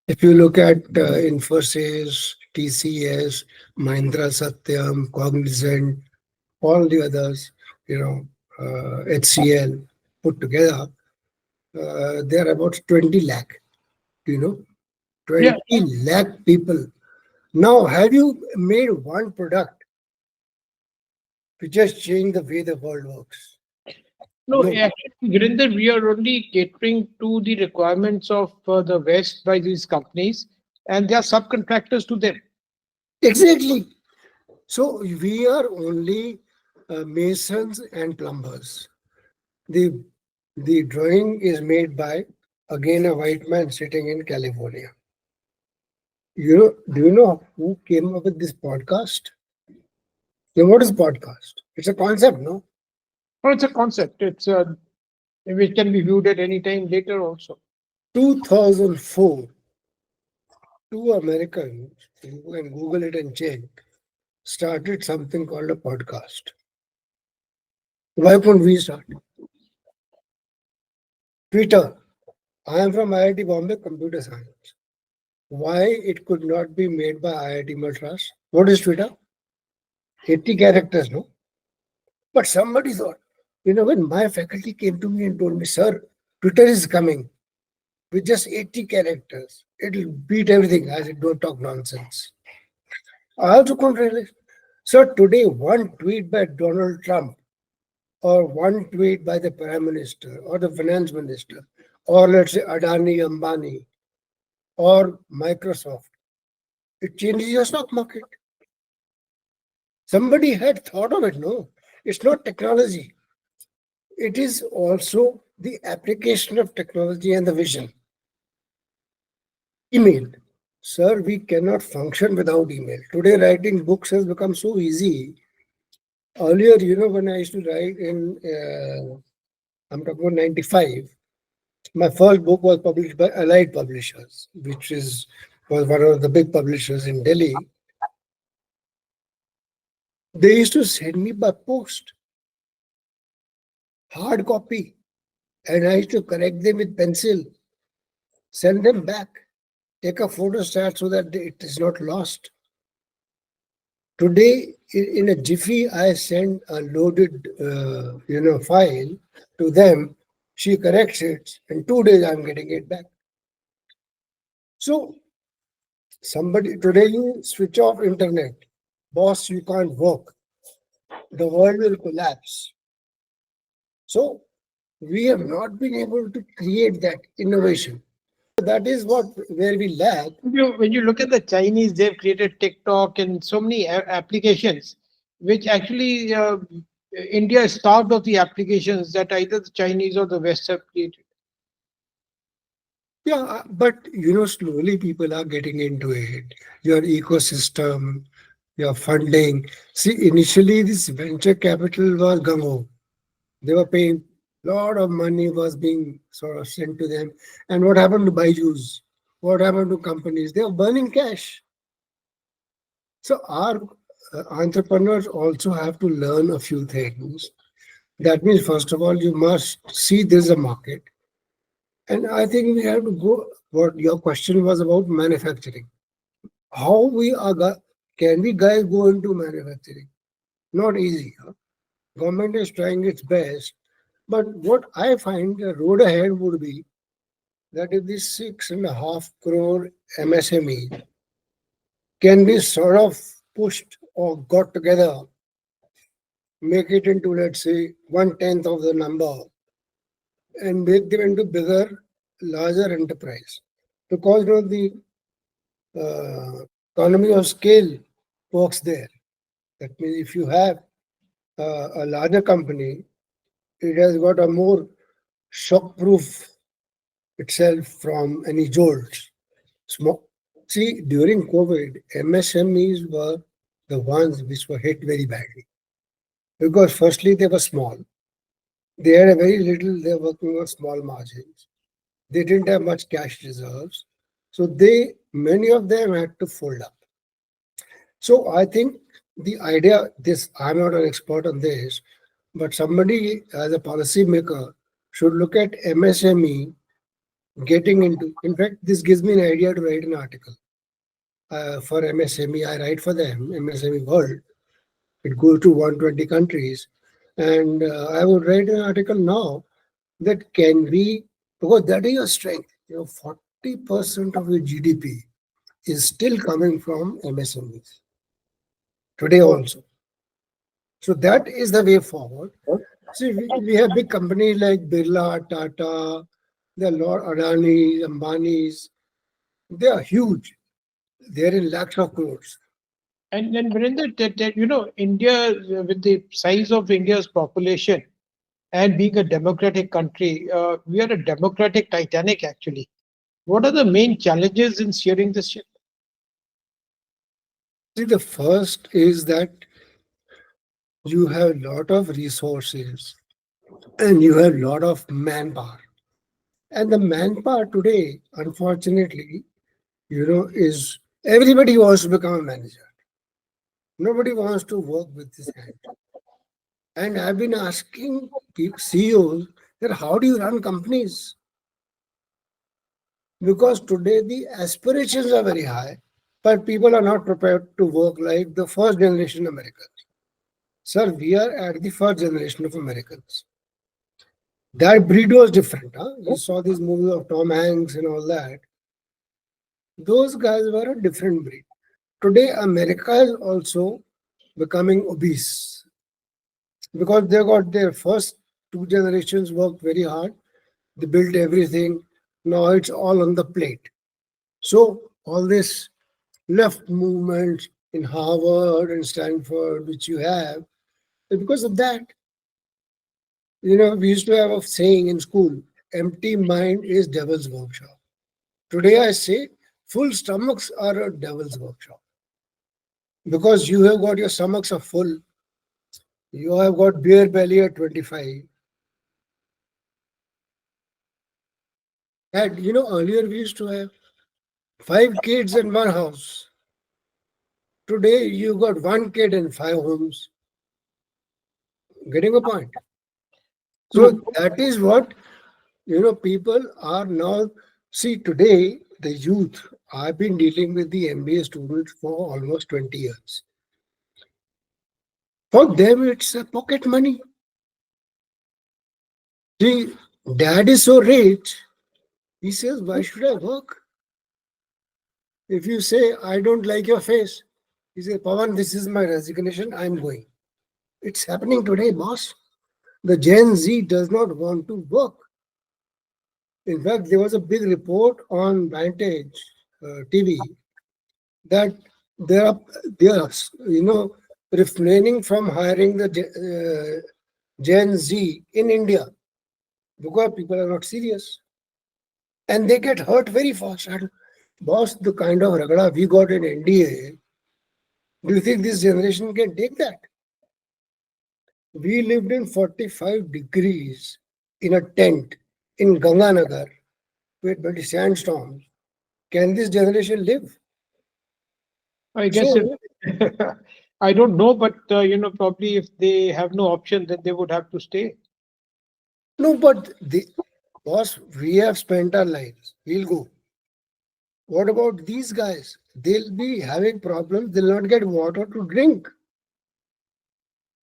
If you look at Infosys, TCS, Mahindra Satyam, Cognizant, all the others, HCL put together, they are about 20 lakh, you know, Yeah. 20 lakh people. Now, have you made one product to just change the way the world works? No, No, actually, Virender, we are only catering to the requirements of the West by these companies, and they are subcontractors to them. exactly. So we are only masons and plumbers. The the drawing is made by again a white man sitting in California. Do you know who came up with this podcast? Now, what is podcast? It's a concept, no? No, it's a concept. Which can be viewed at any time later also. 2004, two Americans, you can Google it and check, started something called a podcast. Why couldn't we start? Twitter. I am from IIT Bombay, computer science. Why it could not be made by IIT Madras? What is Twitter? 80 characters, no? But somebody thought, when my faculty came to me and told me, sir, Twitter is coming with just 80 characters, it'll beat everything. I said, don't talk nonsense. I also couldn't realize. So today, one tweet by Donald Trump, or one tweet by the Prime Minister, or the Finance Minister, or let's say Adani, Ambani, or Microsoft, it changes your stock market. Somebody had thought of it, no? It's not technology. It is also the application of technology and the vision. Email. Sir, we cannot function without email. Today, writing books has become so easy. Earlier, when I used to write I'm talking about 95, my first book was published by Allied Publishers, which was one of the big publishers in Delhi. They used to send me by post, hard copy, and I used to correct them with pencil, send them back, take a photostat so that it is not lost. Today, in a jiffy, I send a loaded, file to them. She corrects it, and 2 days I'm getting it back. So, today you switch off internet, boss, you can't work. The world will collapse. So, we have not been able to create that innovation. That is where we lack. When you look at the Chinese, they've created TikTok and so many applications, which actually India is starved of the applications that either the Chinese or the West have created. Yeah, but slowly people are getting into it. Your ecosystem, your funding. See, initially this venture capital was gung-ho. They were paying a lot of money was being sort of sent to them. And what happened to Byju's? What happened to companies? They are burning cash. So our entrepreneurs also have to learn a few things. That means, first of all, you must see there's a market. And I think we have to go. What your question was about manufacturing. How can we guys go into manufacturing? Not easy. Huh? Government is trying its best. But what I find the road ahead would be that if this 6.5 crore MSME can be sort of pushed or got together, make it into, let's say, 1/10 of the number, and make them into bigger, larger enterprise. Because the uh, economy of scale works there. That means if you have a larger company, it has got a more shock-proof itself from any jolts. Small. See, during COVID, MSMEs were the ones which were hit very badly because firstly they were small. They had a very little. They were working on small margins. They didn't have much cash reserves, so many of them had to fold up. So I think the idea, this I'm not an expert on this, but somebody as a policymaker should look at MSME getting into. In fact, this gives me an idea to write an article for MSME. I write for them, MSME World. It goes to 120 countries, and I would write an article now that can we, because that is your strength. 40% of your GDP is still coming from MSMEs today also. So that is the way forward. See, we have big companies like Birla, Tata, there are lot Adani, Ambani's. They are huge. They are in lakhs of crores. And Virender, India, with the size of India's population and being a democratic country, we are a democratic Titanic actually. What are the main challenges in steering this ship? See, the first is that you have a lot of resources and you have a lot of manpower. And the manpower today, unfortunately, is everybody wants to become a manager. Nobody wants to work with this hand. And I've been asking CEOs that how do you run companies? Because today the aspirations are very high, but people are not prepared to work like the first generation Americans. Sir, we are at the first generation of Americans. That breed was different. Huh? You saw these movies of Tom Hanks and all that. Those guys were a different breed. Today, America is also becoming obese because they got their first two generations worked very hard. They built everything. Now it's all on the plate. So all this left movement in Harvard and Stanford, which you have, is because of that. We used to have a saying in school, empty mind is devil's workshop. Today I say full stomachs are a devil's workshop. Because you have got your stomachs are full, you have got beer belly at 25. And earlier we used to have 5 kids in one house. Today you got 1 kid in 5 homes. Getting a point? So that is what people are now. See, today the youth. I've been dealing with the MBA students for almost 20 years. For them, it's a pocket money. See, dad is so rich. He says, "Why should I work?" If you say, "I don't like your face," he says, "Pawan, this is my resignation. I'm going." It's happening today, boss. The Gen Z does not want to work. In fact, there was a big report on Vantage TV that they are refraining from hiring the Gen Z in India because people are not serious and they get hurt very fast. And boss, the kind of ragada we got in NDA, do you think this generation can take that? We lived in 45 degrees in a tent in Ganganagar with 20 sandstorms. Can this generation live? I guess So, I don't know, but probably if they have no option, then they would have to stay. no, but boss, we have spent our lives. We'll go. What about these guys? They'll be having problems. They'll not get water to drink.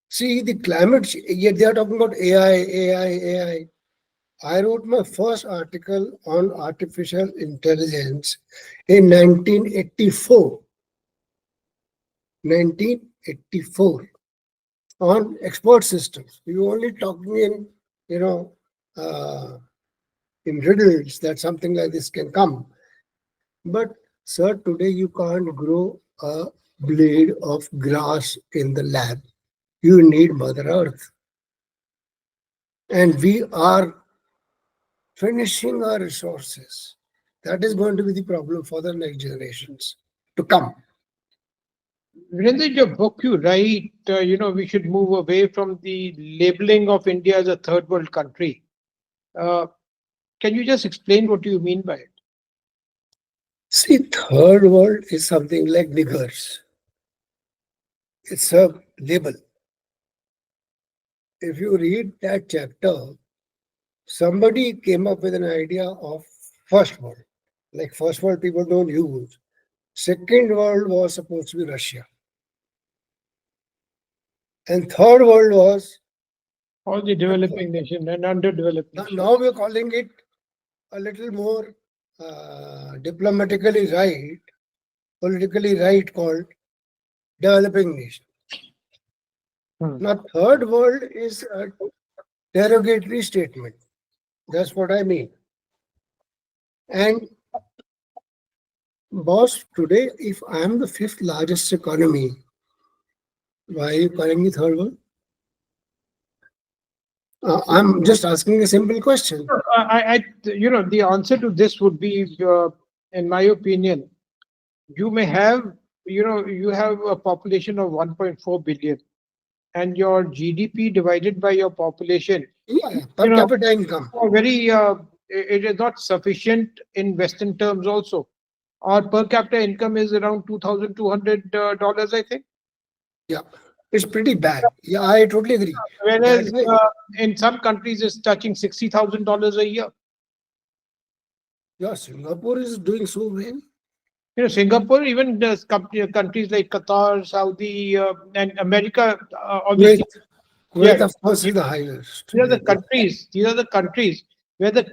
See, the climate, yet they are talking about AI, AI, AI. I wrote my first article on artificial intelligence in 1984. 1984 on expert systems. You only talking in, you know, uh, in riddles that something like this can come. But, sir, today you can't grow a blade of grass in the lab. You need Mother Earth. And we are finishing our resources. That is going to be the problem for the next generations to come. Virender, in your book, you write, we should move away from the labeling of India as a third world country. Uh, can you just explain what you mean by it? See, third world is something like niggers. It's a label. If you read that chapter, somebody came up with an idea of first world. Like first world people don't use. Second world was supposed to be Russia. And third world was, All the developing nation and underdeveloped nation. now we're calling it a little more diplomatically right, politically right, called developing nation. Now, third world is a derogatory statement. That's what I mean. And boss, today, if I am the fifth largest economy, why are you calling me third world? I'm just asking a simple question. The answer to this would be, in my opinion, you may have, you have a population of 1.4 billion, and your GDP divided by your population, Yeah, per capita income. it is not sufficient in Western terms also. Our per capita income is around $2,200, I think. Yeah, it's pretty bad. Yeah, I totally agree. Whereas That way, in some countries, it's touching $60,000 a year. yeah, Singapore is doing so well. Singapore, even countries like Qatar, Saudi, and America, Kuwait, obviously, Kuwait, yeah, of course, is the highest. these are the countries. These are the countries where the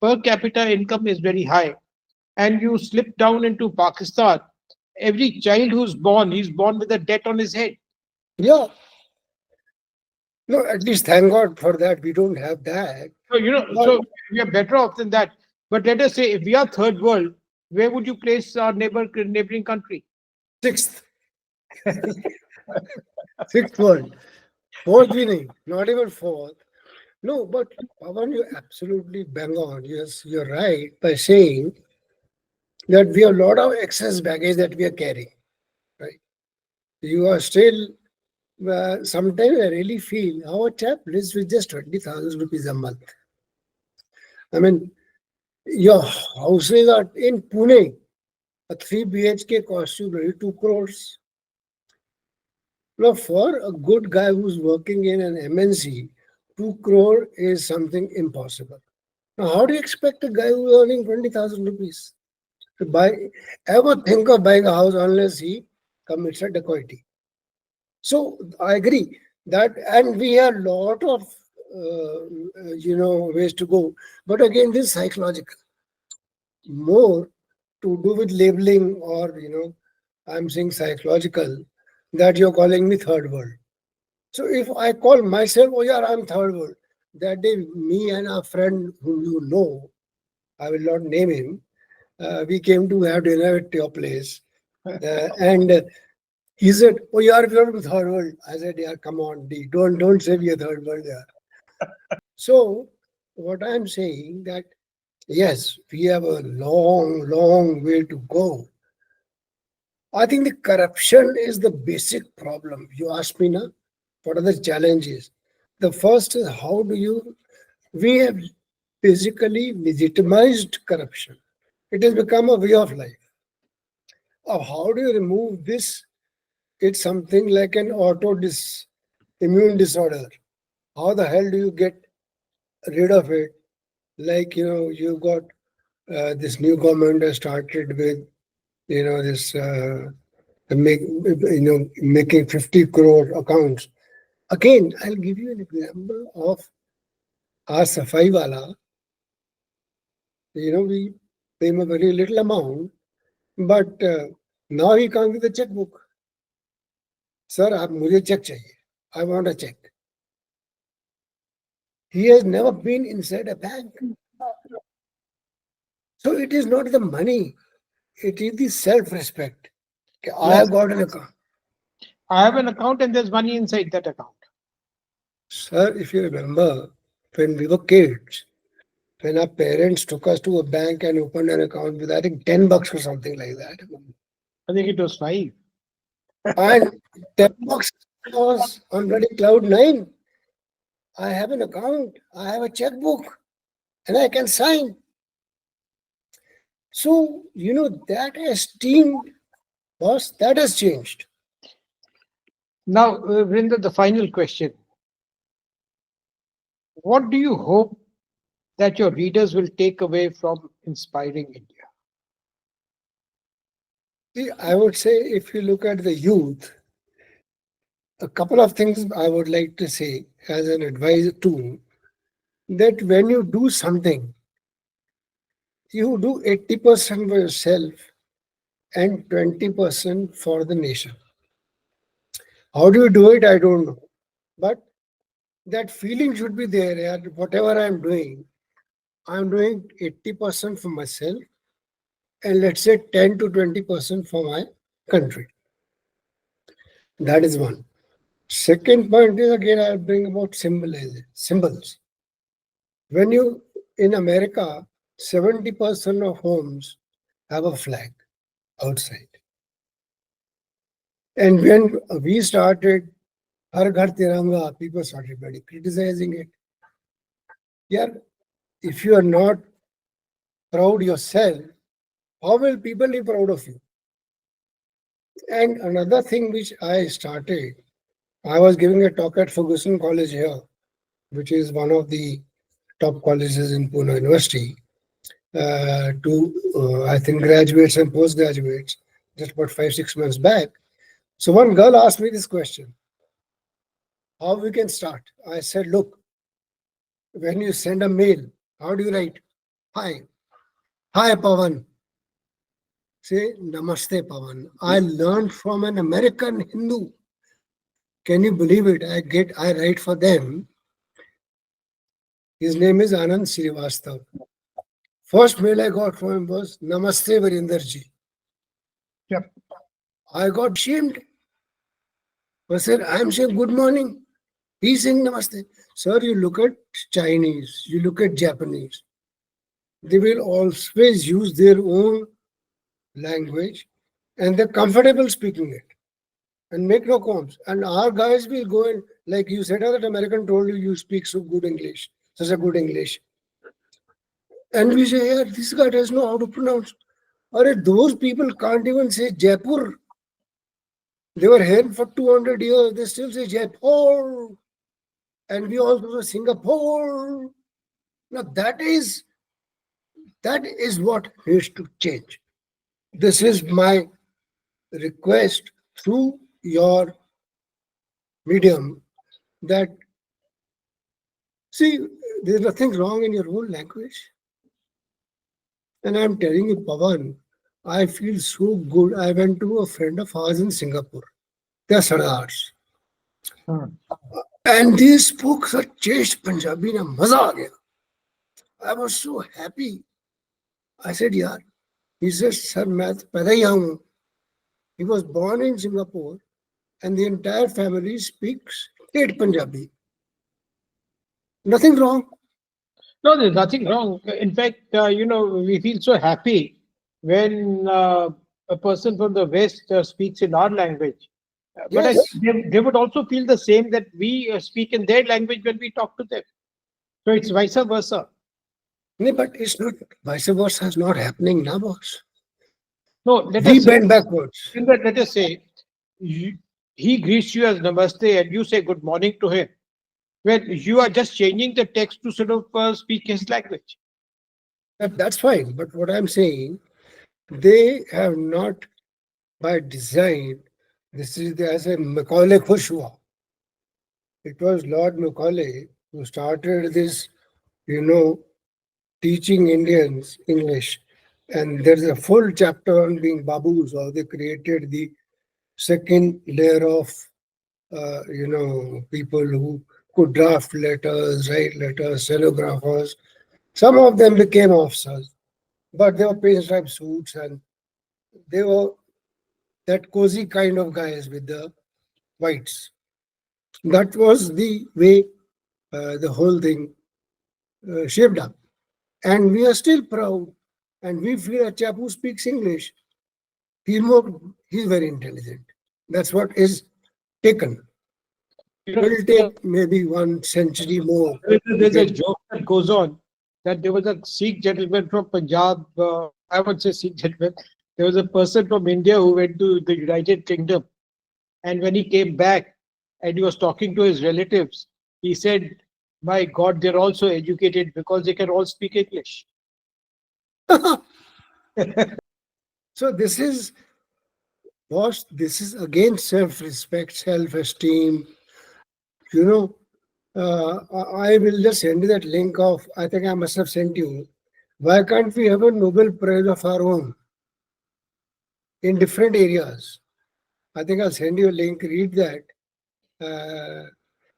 per capita income is very high, and you slip down into Pakistan. Every child who's born, he's born with a debt on his head. Yeah, no, at least thank God for that. We don't have that. So But so we are better off than that. But let us say, if we are third world, where would you place our neighboring country? sixth, sixth world, fourth winning, not even fourth. No, but Pawan, you absolutely bang on. Yes, you're right by saying that we have a lot of excess baggage that we are carrying. Right? You are still. Sometimes I really feel our chap lives with just 20,000 rupees a month. I mean, your houses are in Pune. A 3 BHK costs you maybe 2 crores. Now, for a good guy who's working in an MNC, 2 crore is something impossible. Now, how do you expect a guy who's earning 20,000 rupees to ever think of buying a house unless he commits a dacoity? So I agree that, and we have a lot of ways to go. But again, this is psychological, more to do with labeling, or I'm saying psychological, that you're calling me third world. So if I call myself, oh yeah, I'm third world, that day me and a friend whom you know, I will not name him, we came to have dinner at your place, and he said, "Oh, you are from third world." I said, "Yeah, come on, D. Don't say we are third world." Yeah. So what I'm saying that yes, we have a long, long way to go. I think the corruption is the basic problem. You ask me now, what are the challenges? The first is we have basically legitimized corruption. It has become a way of life. How do you remove this? It's something like an immune disorder. How the hell do you get rid of it? Like, you got this new government has started with, this making 50 crore accounts. Again, I'll give you an example of our Safai Wala. We pay him a very little amount, but now he comes with a checkbook. Sir, आप मुझे check चाहिए. I want a check. He has never been inside a bank. So it is not the money, it is the self-respect. I Yes, have got an account. I have an account and there's money inside that account. Sir, if you remember, when we were kids, when our parents took us to a bank and opened an account with, I think, $10 or something like that. I think it was 5. And $10 was on bloody cloud nine. I have an account, I have a checkbook, and I can sign. So, that esteem, boss, that has changed. Now, Vrinder, the final question. What do you hope that your readers will take away from Inspiring India? See, I would say if you look at the youth, a couple of things I would like to say as an advisor too, that when you do something, you do 80% for yourself and 20% for the nation. How do you do it? I don't know. But that feeling should be there. Yeah, whatever I'm doing 80% for myself and let's say 10 to 20% for my country. That is one. Second point is again, I'll bring about symbols. When you in America, 70% of homes have a flag outside. And when we started Har Ghar Tiranga, people started very criticizing it. Yeah, if you are not proud yourself, how will people be proud of you? And another thing which I started, I was giving a talk at Ferguson College here, which is one of the top colleges in Pune University, to I think graduates and postgraduates, just about 5 6 months back. So one girl asked me this question: how we can start? I said, look, when you send a mail, how do you write? Hi, hi Pavan. Say Namaste Pavan. I learned from an American Hindu. Can you believe it? I write for them. His name is Anand Srivastav. First mail I got from him was Namaste Virender ji. Yep. I got shamed. I said, I'm saying good morning. He's saying Namaste. Sir, you look at Chinese, you look at Japanese. They will always use their own language and they're comfortable speaking it and make no qualms. And our guys will go and, like you said, that American told you, you speak so good English, such a good English. And we say, yeah, this guy doesn't know how to pronounce. Or those people can't even say Jaipur. They were here for 200 years, they still say Jaipur. And we also say Singapore. Now that is what needs to change. This is my request through your medium that, see, there's nothing wrong in your own language. And I'm telling you, Pavan, I feel so good. I went to a friend of ours in Singapore. They're Sardars. And they spoke such chaste Punjabi, na maza aa gaya. I was so happy. I said, yeah. He says, sir, main to paida hi yahan hu. He was born in Singapore and the entire family speaks state Punjabi. Nothing wrong. No, there's nothing wrong. In fact, we feel so happy when a person from the West speaks in our language. But I Yes. think they would also feel the same that we speak in their language when we talk to them. So it's vice versa. No, but it's not, vice versa is not happening now, boss. No, let We us say, bend backwards. let us say he greets you as namaste and you say good morning to him. Well, you are just changing the text to sort of speak his language. That's fine. But what I'm saying, they have not by design, this is as a Macaulay Khush hua. It was Lord Macaulay who started this, teaching Indians English. And there's a full chapter on being Babus, how they created the second layer of, people who could draft letters, write letters, stenographers. Some of them became officers, but they were pinstripe suits and they were that cozy kind of guys with the whites. That was the way the whole thing shaped up. And we are still proud. And we feel a chap who speaks English, he's very intelligent. That's what is taken. You It know, will take maybe 1 century more. there's a joke that goes on that there was a Sikh gentleman from Punjab. I would say Sikh gentleman. There was a person from India who went to the United Kingdom, and when he came back and he was talking to his relatives, he said, "My God, they're also educated because they can all speak English." So this is again self-respect, self-esteem. You know, I will just send you that link of, I think I must have sent you. Why can't we have a Nobel Prize of our own in different areas? I think I'll send you a link, read that.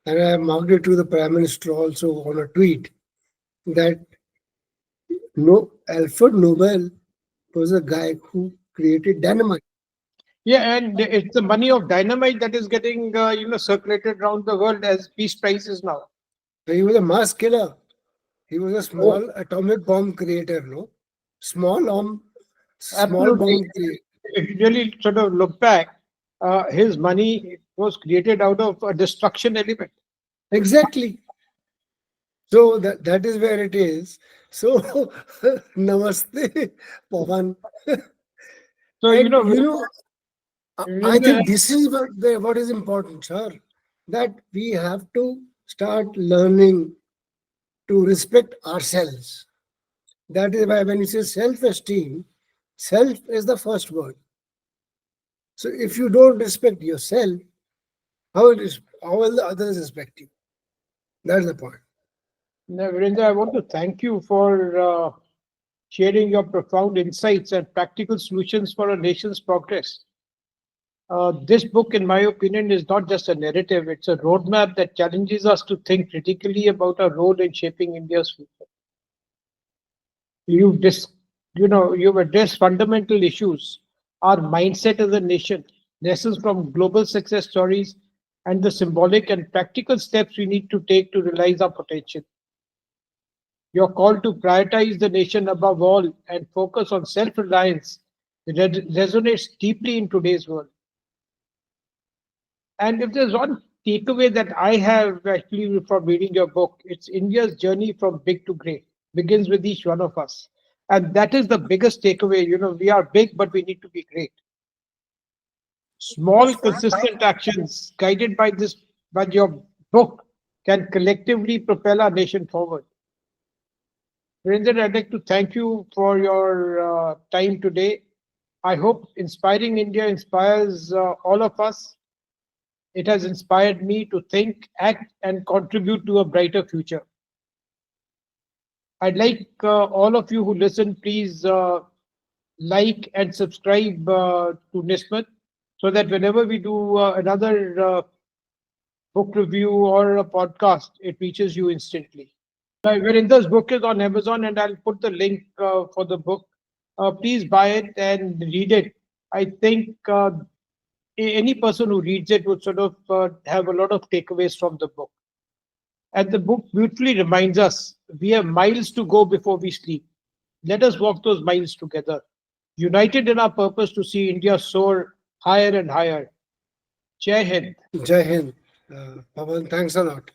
And I marked it to the Prime Minister also on a tweet that Alfred Nobel was a guy who created dynamite. Yeah, and it's the money of dynamite that is getting circulated around the world as peace prizes now. So he was a mass killer. He was a Oh, small atomic bomb creator, no? Small absolutely. bomb creator. If you really sort of look back, his money was created out of a destruction element. Exactly. So that is where it is. So namaste, Pavan. So, And I Virender, think this is what is important, sir. That we have to start learning to respect ourselves. That is why when you say self-esteem, self is the first word. So if you don't respect yourself, how will the others respect you? That's the point. Virender, I want to thank you for sharing your profound insights and practical solutions for a nation's progress. This book, in my opinion, is not just a narrative, it's a roadmap that challenges us to think critically about our role in shaping India's future. You've, dis- you've addressed fundamental issues, our mindset as a nation, lessons from global success stories, and the symbolic and practical steps we need to take to realize our potential. Your call to prioritize the nation above all and focus on self reliance resonates deeply in today's world. And if there's one takeaway that I have actually from reading your book, it's India's journey from big to great begins with each one of us. And that is the biggest takeaway. We are big, but we need to be great. Small, consistent actions guided by your book can collectively propel our nation forward. Virender, I'd like to thank you for your time today. I hope Inspiring India inspires all of us. It has inspired me to think, act, and contribute to a brighter future. I'd like all of you who listen, please like and subscribe to Nissmat so that whenever we do another book review or a podcast, it reaches you instantly. Virendra's book is on Amazon, and I'll put the link for the book. Please buy it and read it. I think any person who reads it would sort of have a lot of takeaways from the book. And the book beautifully reminds us we have miles to go before we sleep. Let us walk those miles together, united in our purpose to see India soar higher and higher. Jai Hind. Jai Hind. Pavan, thanks a lot.